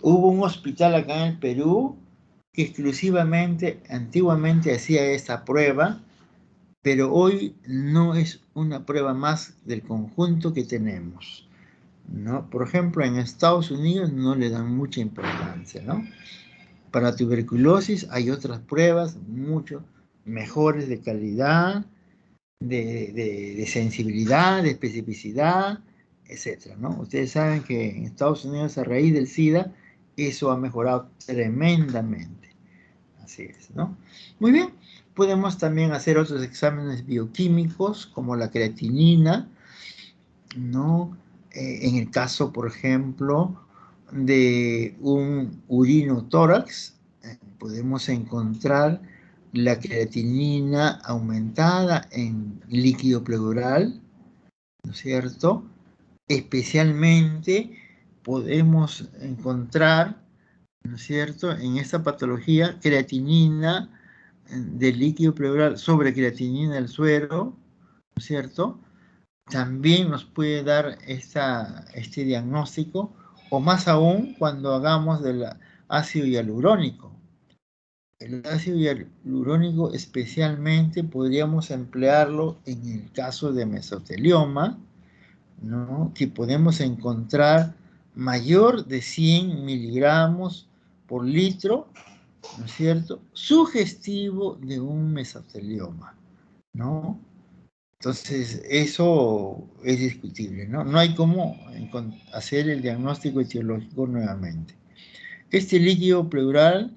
Hubo un hospital acá en el Perú que exclusivamente, antiguamente hacía esta prueba, pero hoy no es una prueba más del conjunto que tenemos, ¿no? Por ejemplo, en Estados Unidos no le dan mucha importancia, ¿no? Para tuberculosis hay otras pruebas mucho mejores de calidad, de sensibilidad, de especificidad, etcétera, ¿no? Ustedes saben que en Estados Unidos, a raíz del SIDA, eso ha mejorado tremendamente. Así es, ¿no? Muy bien, podemos también hacer otros exámenes bioquímicos, como la creatinina, ¿no? En el caso, por ejemplo, de un urinotórax, podemos encontrar la creatinina aumentada en líquido pleural, ¿no es cierto? Especialmente podemos encontrar, ¿no es cierto?, en esta patología, creatinina del líquido pleural sobre creatinina del suero, ¿no es cierto? También nos puede dar este diagnóstico, o más aún cuando hagamos del ácido hialurónico. El ácido hialurónico especialmente podríamos emplearlo en el caso de mesotelioma, ¿no? Que podemos encontrar mayor de 100 miligramos por litro, ¿no es cierto? Sugestivo de un mesotelioma, ¿no? Entonces, eso es discutible, ¿no? No hay cómo hacer el diagnóstico etiológico nuevamente. Este líquido pleural,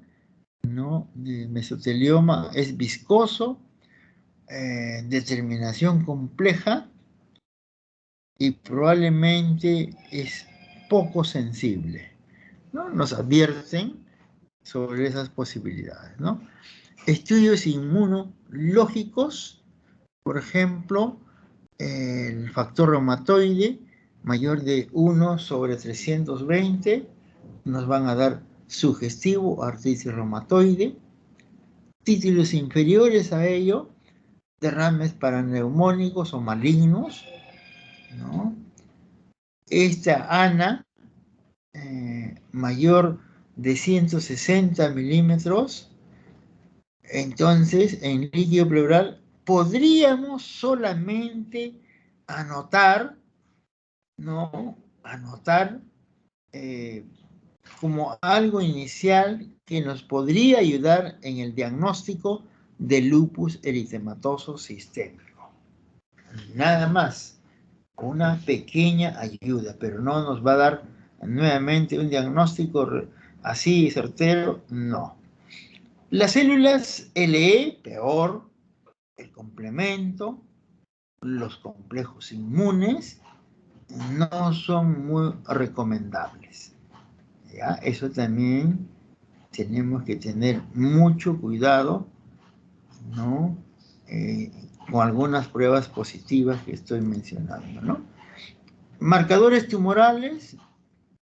¿no?, de mesotelioma es viscoso, de terminación compleja y probablemente es poco sensible, ¿no? Nos advierten sobre esas posibilidades, ¿no? Estudios inmunológicos, por ejemplo, el factor reumatoide mayor de 1/320 nos van a dar sugestivo artritis reumatoide. Títulos inferiores a ello, derrames paraneumónicos o malignos, ¿no? Esta ANA mayor de 160 milímetros, entonces en líquido pleural podríamos solamente anotar, ¿no? Anotar como algo inicial que nos podría ayudar en el diagnóstico de lupus eritematoso sistémico. Nada más, una pequeña ayuda, pero no nos va a dar nuevamente un diagnóstico así certero, no. Las células LE, peor, el complemento, los complejos inmunes, no son muy recomendables. ¿Ya? Eso también tenemos que tener mucho cuidado, ¿no? Con algunas pruebas positivas que estoy mencionando, ¿no? Marcadores tumorales,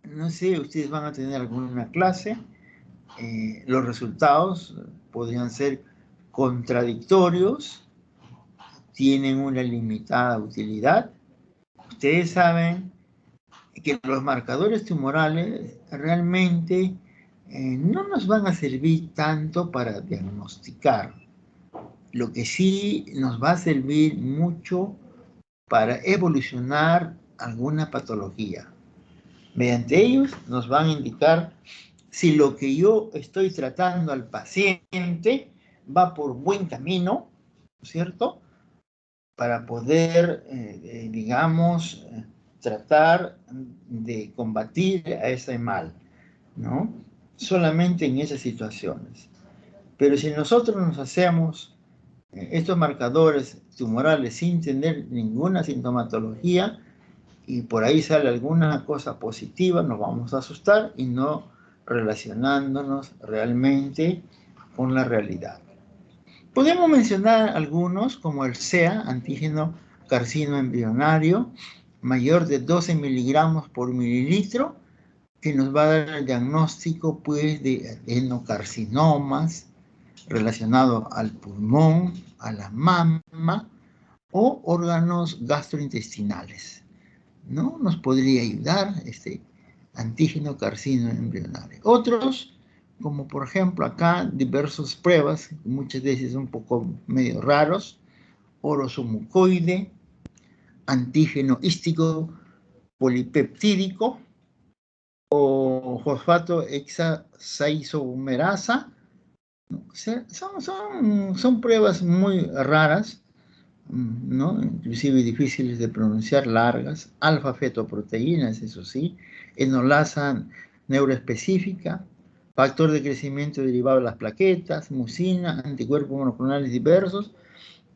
no sé, ustedes van a tener alguna clase, los resultados podrían ser contradictorios, tienen una limitada utilidad. Ustedes saben que los marcadores tumorales realmente no nos van a servir tanto para diagnosticar. Lo que sí nos va a servir mucho para evolucionar alguna patología. Mediante ellos nos van a indicar si lo que yo estoy tratando al paciente va por buen camino, ¿no es cierto? Para poder, digamos, tratar de combatir a ese mal, ¿no? Solamente en esas situaciones. Pero si nosotros nos hacemos estos marcadores tumorales sin tener ninguna sintomatología y por ahí sale alguna cosa positiva, nos vamos a asustar y no relacionándonos realmente con la realidad. Podemos mencionar algunos como el SEA, antígeno carcino embrionario, mayor de 12 miligramos por mililitro, que nos va a dar el diagnóstico pues, de adenocarcinomas relacionado al pulmón, a la mama o órganos gastrointestinales, ¿no? Nos podría ayudar este antígeno carcino embrionario. Otros, como por ejemplo acá, diversas pruebas, muchas veces un poco medio raros, orosomucoide, antígeno hístico polipeptídico o fosfato hexaisómerasa. O sea, son pruebas muy raras, ¿no? Inclusive difíciles de pronunciar, largas, alfa-fetoproteínas, eso sí, enolasa neuroespecífica, factor de crecimiento derivado de las plaquetas, mucina, anticuerpos monoclonales diversos,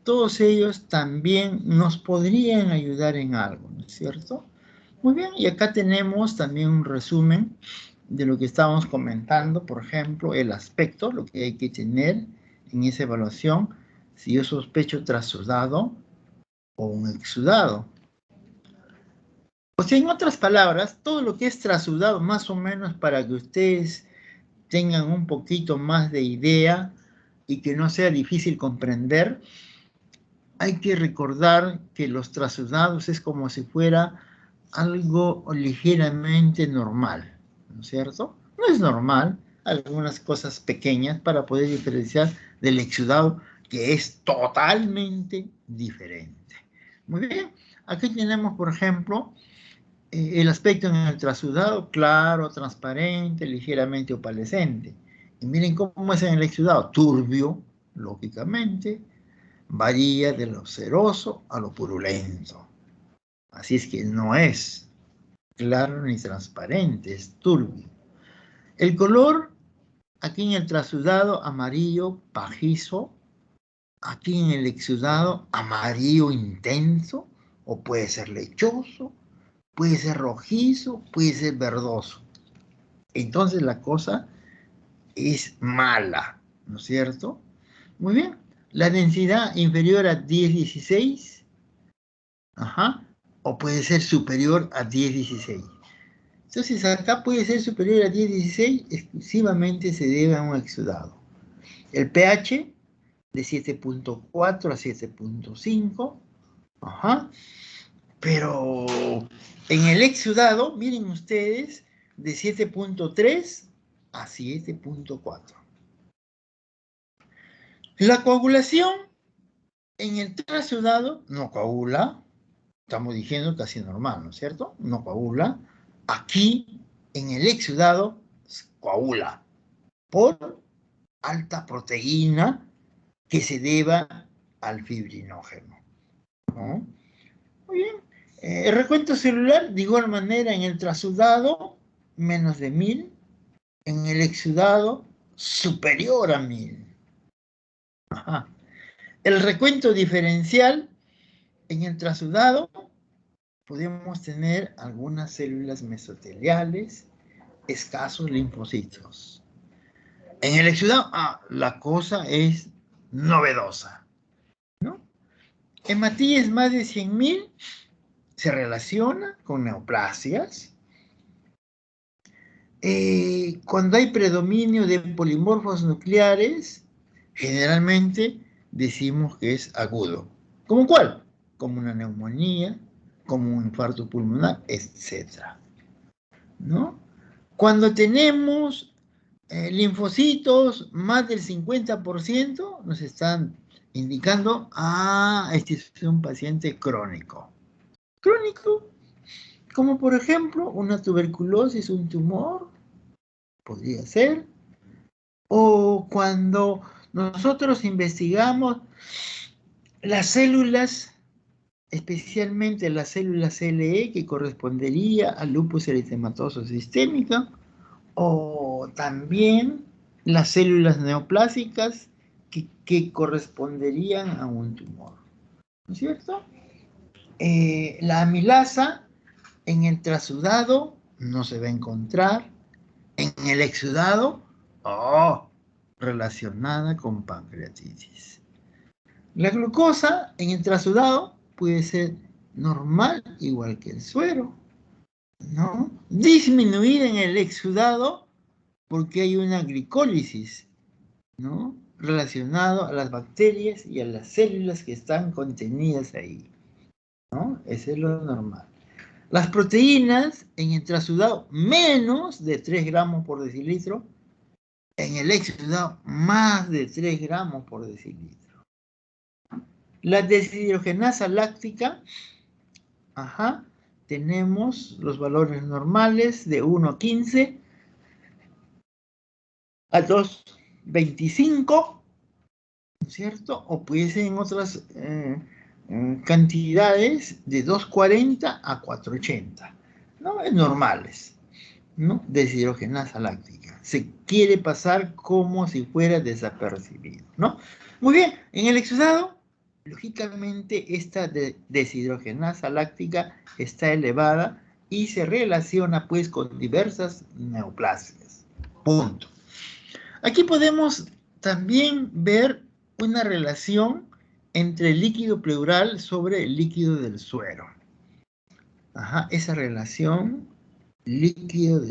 todos ellos también nos podrían ayudar en algo, ¿no es cierto? Muy bien, y acá tenemos también un resumen de lo que estábamos comentando, por ejemplo, el aspecto, lo que hay que tener en esa evaluación, si yo sospecho trasudado o un exudado. O sea, en otras palabras, todo lo que es trasudado, más o menos para que ustedes tengan un poquito más de idea, y que no sea difícil comprender, hay que recordar que los trasudados es como si fuera algo ligeramente normal, ¿no es cierto? No es normal, algunas cosas pequeñas para poder diferenciar del exudado, que es totalmente diferente. Muy bien, aquí tenemos, por ejemplo, el aspecto en el trasudado, claro, transparente, ligeramente opalescente. Y miren cómo es en el exudado, turbio, lógicamente, varía de lo ceroso a lo purulento. Así es que no es claro ni transparente, es turbio. El color, aquí en el trasudado, amarillo pajizo, aquí en el exudado, amarillo intenso, o puede ser lechoso, puede ser rojizo, puede ser verdoso. Entonces la cosa es mala, ¿no es cierto? Muy bien. La densidad inferior a 10-16, ajá, o puede ser superior a 10-16. Entonces acá puede ser superior a 10-16, exclusivamente se debe a un exudado. El pH de 7.4 a 7.5, ajá, pero en el exudado, miren ustedes, de 7.3 a 7.4. La coagulación en el trasudado no coagula, estamos diciendo casi normal, ¿no es cierto? No coagula. Aquí, en el exudado, coagula por alta proteína que se deba al fibrinógeno, ¿no? Muy bien. El recuento celular, de igual manera, en el trasudado, menos de 1000, en el exudado, superior a 1000. Ajá. El recuento diferencial, en el trasudado, podemos tener algunas células mesoteliales, escasos linfocitos. En el exudado, la cosa es novedosa, ¿no? Hematíes más de 100.000 se relaciona con neoplasias. Cuando hay predominio de polimorfos nucleares, generalmente decimos que es agudo. ¿Cómo cuál? Como una neumonía, como un infarto pulmonar, etc. ¿No? Cuando tenemos linfocitos más del 50%, nos están indicando, este es un paciente crónico. Crónico, como por ejemplo una tuberculosis, un tumor, podría ser, o cuando nosotros investigamos las células, especialmente las células CLE, que correspondería al lupus eritematoso sistémico, o también las células neoplásicas que corresponderían a un tumor, ¿no es cierto? La amilasa en el trasudado no se va a encontrar, en el exudado, relacionada con pancreatitis. La glucosa en el trasudado puede ser normal, igual que el suero, ¿no? Disminuida en el exudado porque hay una glicólisis, ¿no? Relacionado a las bacterias y a las células que están contenidas ahí, ¿no? Eso es lo normal. Las proteínas en el trasudado menos de 3 gramos por decilitro, en el exudado más de 3 gramos por decilitro. La deshidrogenasa láctica, tenemos los valores normales de 1,15 a 2,25, ¿no es cierto? O puede ser en otras cantidades de 2,40 a 4,80, ¿no? Es normales, ¿no? Deshidrogenasa láctica. Se quiere pasar como si fuera desapercibido, ¿no? Muy bien, en el exudado, lógicamente esta deshidrogenasa láctica está elevada y se relaciona pues con diversas neoplasias. Punto. Aquí podemos también ver una relación entre el líquido pleural sobre el líquido del suero. Esa relación líquido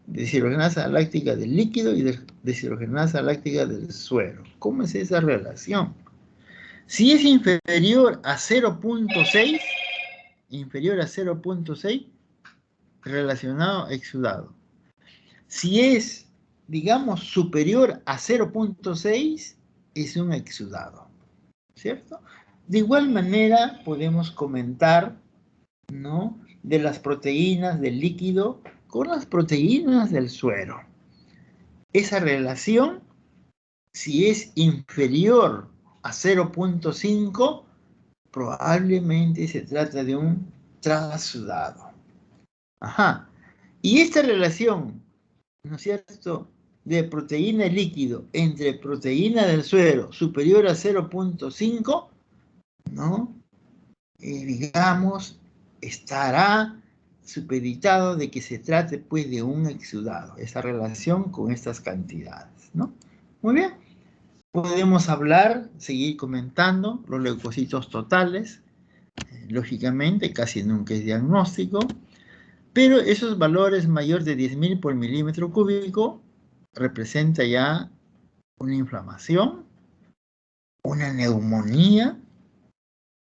deshidrogenasa láctica del líquido y deshidrogenasa láctica del suero. ¿Cómo es esa relación? Si es inferior a 0.6, relacionado exudado. Si es, digamos, superior a 0.6, es un exudado, ¿cierto? De igual manera podemos comentar, ¿no?, de las proteínas del líquido con las proteínas del suero. Esa relación, si es inferior a 0.5, probablemente se trata de un transudado. Ajá. Y esta relación, ¿no es cierto?, de proteína y líquido entre proteína del suero superior a 0.5, ¿no?, digamos, estará supeditado de que se trate, pues, de un exudado, esa relación con estas cantidades, ¿no? Muy bien. Podemos hablar, seguir comentando los leucocitos totales. Lógicamente, casi nunca es diagnóstico, pero esos valores mayores de 10.000 por milímetro cúbico representa ya una inflamación, una neumonía,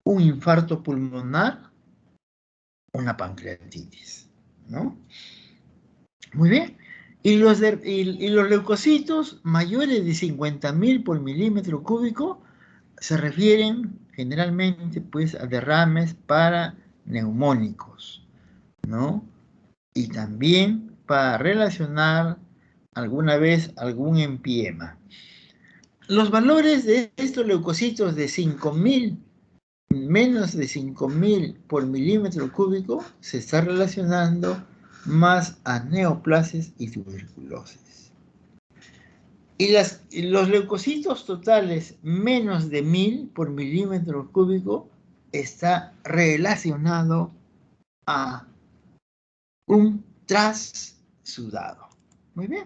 un infarto pulmonar, una pancreatitis, ¿no? Muy bien. Y los leucocitos mayores de 50.000 por milímetro cúbico se refieren generalmente, pues, a derrames paraneumónicos, ¿no? Y también para relacionar alguna vez algún empiema. Los valores de estos leucocitos de 5.000, menos de 5.000 por milímetro cúbico, se está relacionando más a neoplasias y tuberculosis. Y los leucocitos totales menos de 1.000 por milímetro cúbico está relacionado a un transudado. Muy bien.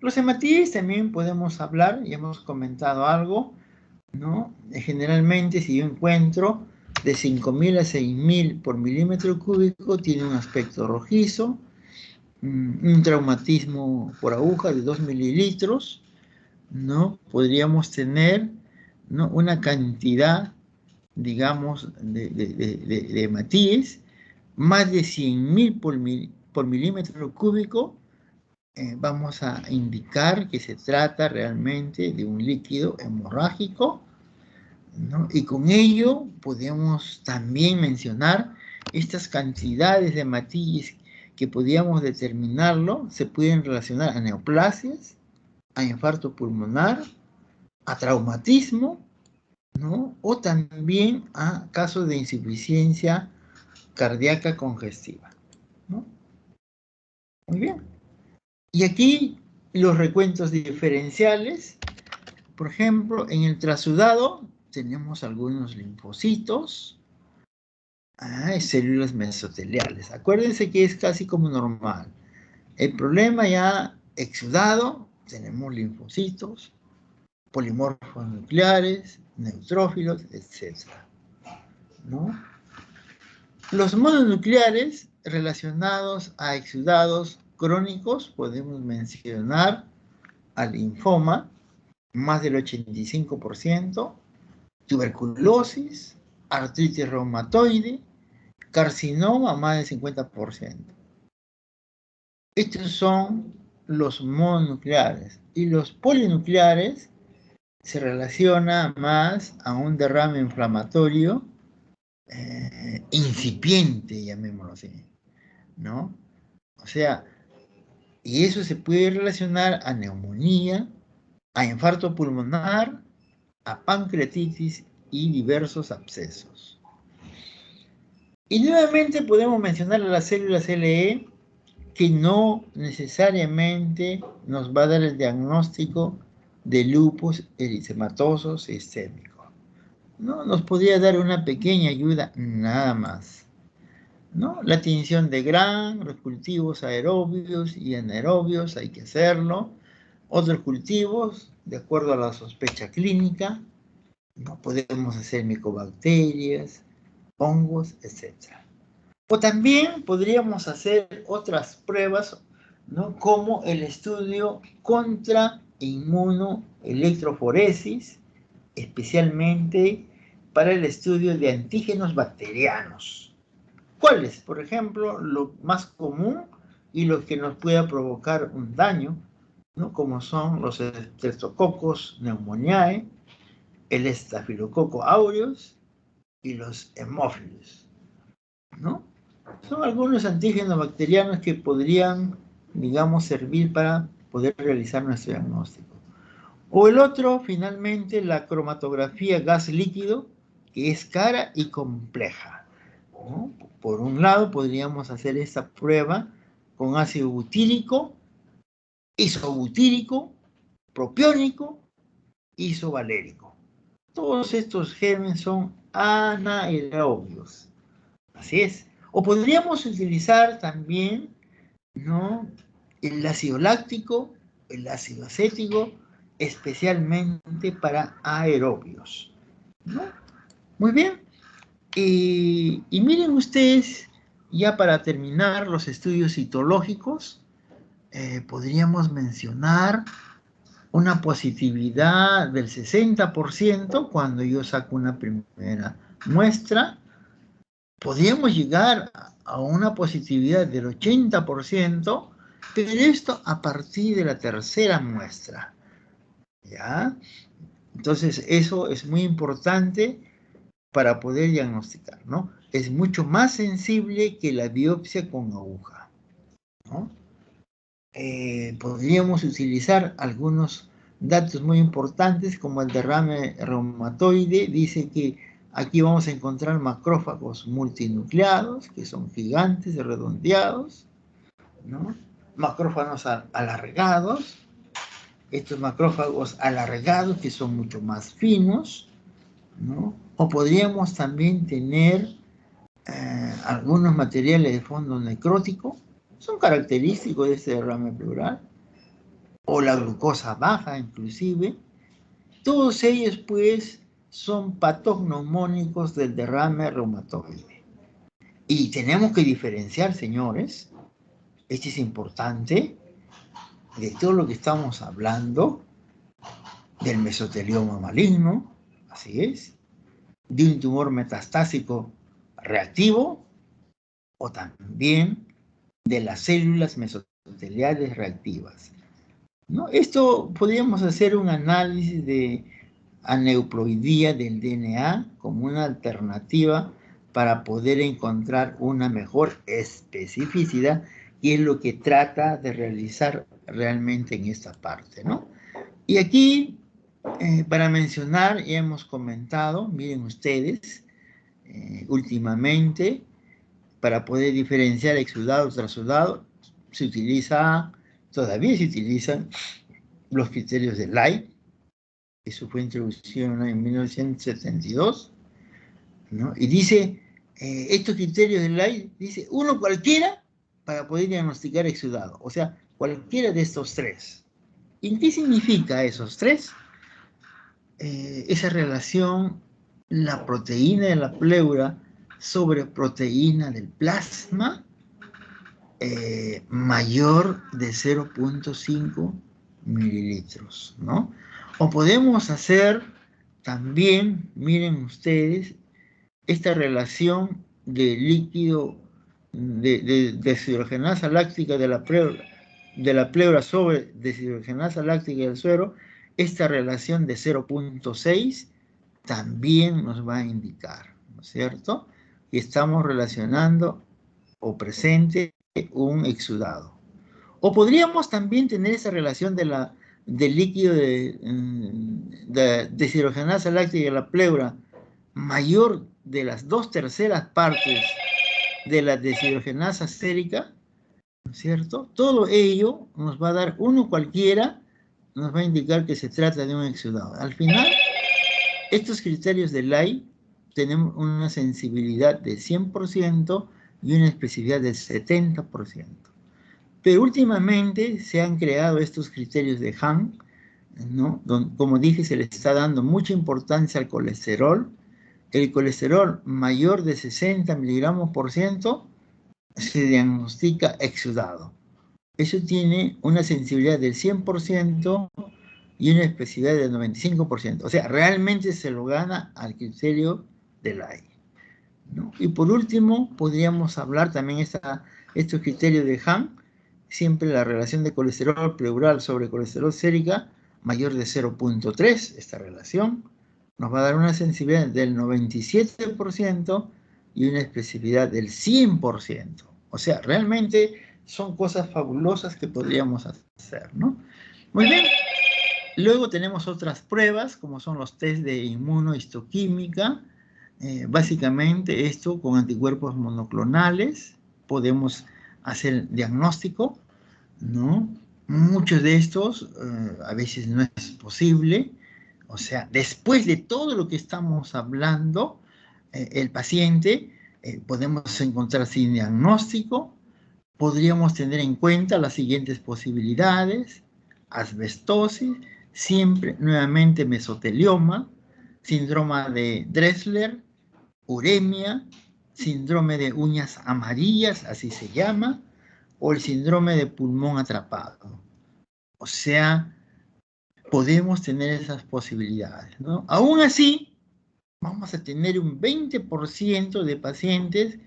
Los hematíes también podemos hablar, ya hemos comentado algo, ¿no? Generalmente, si yo encuentro de 5.000 a 6.000 por milímetro cúbico, tiene un aspecto rojizo, un traumatismo por aguja de 2 mililitros, ¿no? Podríamos tener, ¿no?, una cantidad, digamos, de hematíes, más de 100.000 por milímetro cúbico. Vamos a indicar que se trata realmente de un líquido hemorrágico, ¿no? Y con ello podemos también mencionar estas cantidades de hematíes que podíamos determinarlo, se pueden relacionar a neoplasias, a infarto pulmonar, a traumatismo, ¿no?, o también a casos de insuficiencia cardíaca congestiva, ¿no? Muy bien. Y aquí los recuentos diferenciales. Por ejemplo, en el transudado tenemos algunos linfocitos, células mesoteliales. Acuérdense que es casi como normal. El problema ya exudado, tenemos linfocitos, polimorfos nucleares, neutrófilos, etc., ¿no? Los mononucleares relacionados a exudados crónicos podemos mencionar al linfoma, más del 85%, tuberculosis, artritis reumatoide, carcinoma, más del 50%. Estos son los mononucleares. Y los polinucleares se relaciona más a un derrame inflamatorio incipiente, llamémoslo así, ¿no? O sea, y eso se puede relacionar a neumonía, a infarto pulmonar, a pancreatitis y diversos abscesos. Y nuevamente podemos mencionar a las células LE, que no necesariamente nos va a dar el diagnóstico de lupus eritematoso sistémico, ¿no? Nos podría dar una pequeña ayuda nada más, ¿no? La tinción de Gram, los cultivos aerobios y anaerobios, hay que hacerlo. Otros cultivos, de acuerdo a la sospecha clínica, ¿no? Podemos hacer micobacterias, hongos, etc. O también podríamos hacer otras pruebas ¿no? Como el estudio contra inmunoelectroforesis, especialmente para el estudio de antígenos bacterianos. ¿Cuáles? Por ejemplo, lo más común y los que nos pueda provocar un daño, ¿no? Como son los Streptococcus pneumoniae, el Staphylococcus aureus y los hemófilos, ¿no? Son algunos antígenos bacterianos que podrían, digamos, servir para poder realizar nuestro diagnóstico. O el otro, finalmente, la cromatografía gas líquido, que es cara y compleja, ¿no? Por un lado, podríamos hacer esta prueba con ácido butírico, isobutírico, propiónico, isovalérico. Todos estos germes son anaerobios. Así es. O podríamos utilizar también, ¿no?, el ácido láctico, el ácido acético, especialmente para aerobios, ¿no? Muy bien. Y miren ustedes, ya para terminar los estudios citológicos, podríamos mencionar una positividad del 60% cuando yo saco una primera muestra. Podríamos llegar a una positividad del 80%, pero esto a partir de la tercera muestra, ¿ya? Entonces, eso es muy importante para poder diagnosticar, ¿no? Es mucho más sensible que la biopsia con aguja, ¿no? Podríamos utilizar algunos datos muy importantes como el derrame reumatoide. Dice que aquí vamos a encontrar macrófagos multinucleados, que son gigantes, redondeados, ¿no? Macrófagos alargados. Estos macrófagos alargados que son mucho más finos, ¿no? O podríamos también tener algunos materiales de fondo necrótico, son característicos de este derrame pleural, o la glucosa baja inclusive. Todos ellos pues son patognomónicos del derrame reumatoide. Y tenemos que diferenciar, señores, esto es importante, de todo lo que estamos hablando, del mesotelioma maligno, así es, de un tumor metastásico reactivo, o también de las células mesoteliales reactivas, ¿no? Esto podríamos hacer un análisis de aneuploidía del DNA como una alternativa para poder encontrar una mejor especificidad, y es lo que trata de realizar realmente en esta parte, ¿no? Y aquí, para mencionar, ya hemos comentado, miren ustedes, últimamente, para poder diferenciar exudado y trasudado, todavía se utilizan los criterios de Light. Eso fue introducido en 1972, ¿no? Y dice, estos criterios de Light, dice, uno cualquiera para poder diagnosticar exudado, o sea, cualquiera de estos tres. ¿Y qué significa esos tres? Esa relación, la proteína de la pleura sobre proteína del plasma, mayor de 0.5 mililitros, ¿no? O podemos hacer también, miren ustedes, esta relación de líquido de deshidrogenasa láctica de la pleura sobre deshidrogenasa láctica del suero. Esta relación de 0.6 también nos va a indicar, ¿no es cierto?, que estamos relacionando o presente un exudado. O podríamos también tener esa relación del líquido de deshidrogenasa láctica de la pleura mayor de las 2/3 partes de la deshidrogenasa sérica, ¿no es cierto? Todo ello nos va a dar uno cualquiera, nos va a indicar que se trata de un exudado. Al final, estos criterios de Light tenemos una sensibilidad de 100% y una especificidad del 70%. Pero últimamente se han creado estos criterios de Hahn, ¿no? Como dije, se le está dando mucha importancia al colesterol. El colesterol mayor de 60 miligramos por ciento se diagnostica exudado. eso tiene una sensibilidad del 100% y una especificidad del 95%. O sea, realmente se lo gana al criterio del aire, ¿no? Y por último, podríamos hablar también estos criterios de Hahn, siempre la relación de colesterol pleural sobre colesterol sérica mayor de 0.3, esta relación nos va a dar una sensibilidad del 97% y una especificidad del 100%. O sea, realmente son cosas fabulosas que podríamos hacer, ¿no? Muy bien. Luego tenemos otras pruebas, como son los test de inmunohistoquímica. Básicamente esto con anticuerpos monoclonales podemos hacer diagnóstico, ¿no? Muchos de estos a veces no es posible. O sea, después de todo lo que estamos hablando, el paciente podemos encontrar sin diagnóstico. Podríamos tener en cuenta las siguientes posibilidades: asbestosis, siempre nuevamente mesotelioma, síndrome de Dressler, uremia, síndrome de uñas amarillas, así se llama, o el síndrome de pulmón atrapado. O sea, podemos tener esas posibilidades, ¿no? Aún así, vamos a tener un 20% de pacientes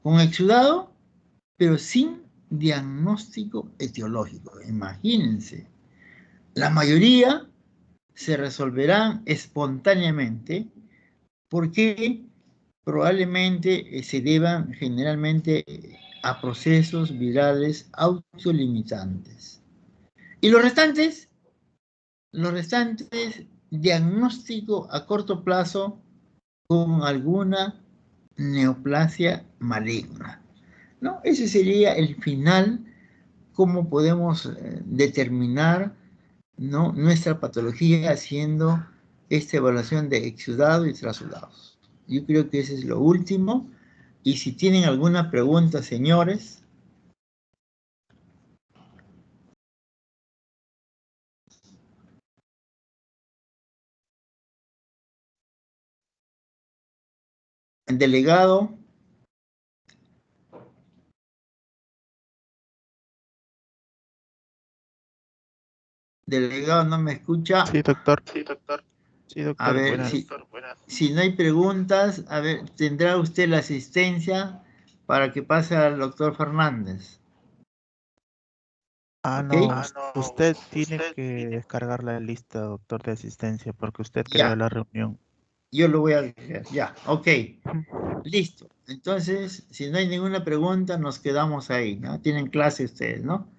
con exudado, pero sin diagnóstico etiológico. Imagínense, la mayoría se resolverán espontáneamente porque probablemente se deban generalmente a procesos virales autolimitantes. Y los restantes, diagnóstico a corto plazo con alguna neoplasia maligna, ¿no? Ese sería el final, cómo podemos determinar, ¿no?, nuestra patología haciendo esta evaluación de exudados y trasudados. Yo creo que ese es lo último. Y si tienen alguna pregunta, señores. El delegado. Delegado, ¿no me escucha? Sí, doctor. Sí, A doctor, ver, buenas. si no hay preguntas, a ver, tendrá usted la asistencia para que pase al doctor Fernández. Ah, ¿Ok? no, usted tiene que descargar la lista, doctor, de asistencia, porque usted creó Ya, la reunión. yo lo voy a hacer. Ya, ok. Ujú. Listo. Entonces, si no hay ninguna pregunta, nos quedamos ahí, ¿no? Tienen clase ustedes, ¿no?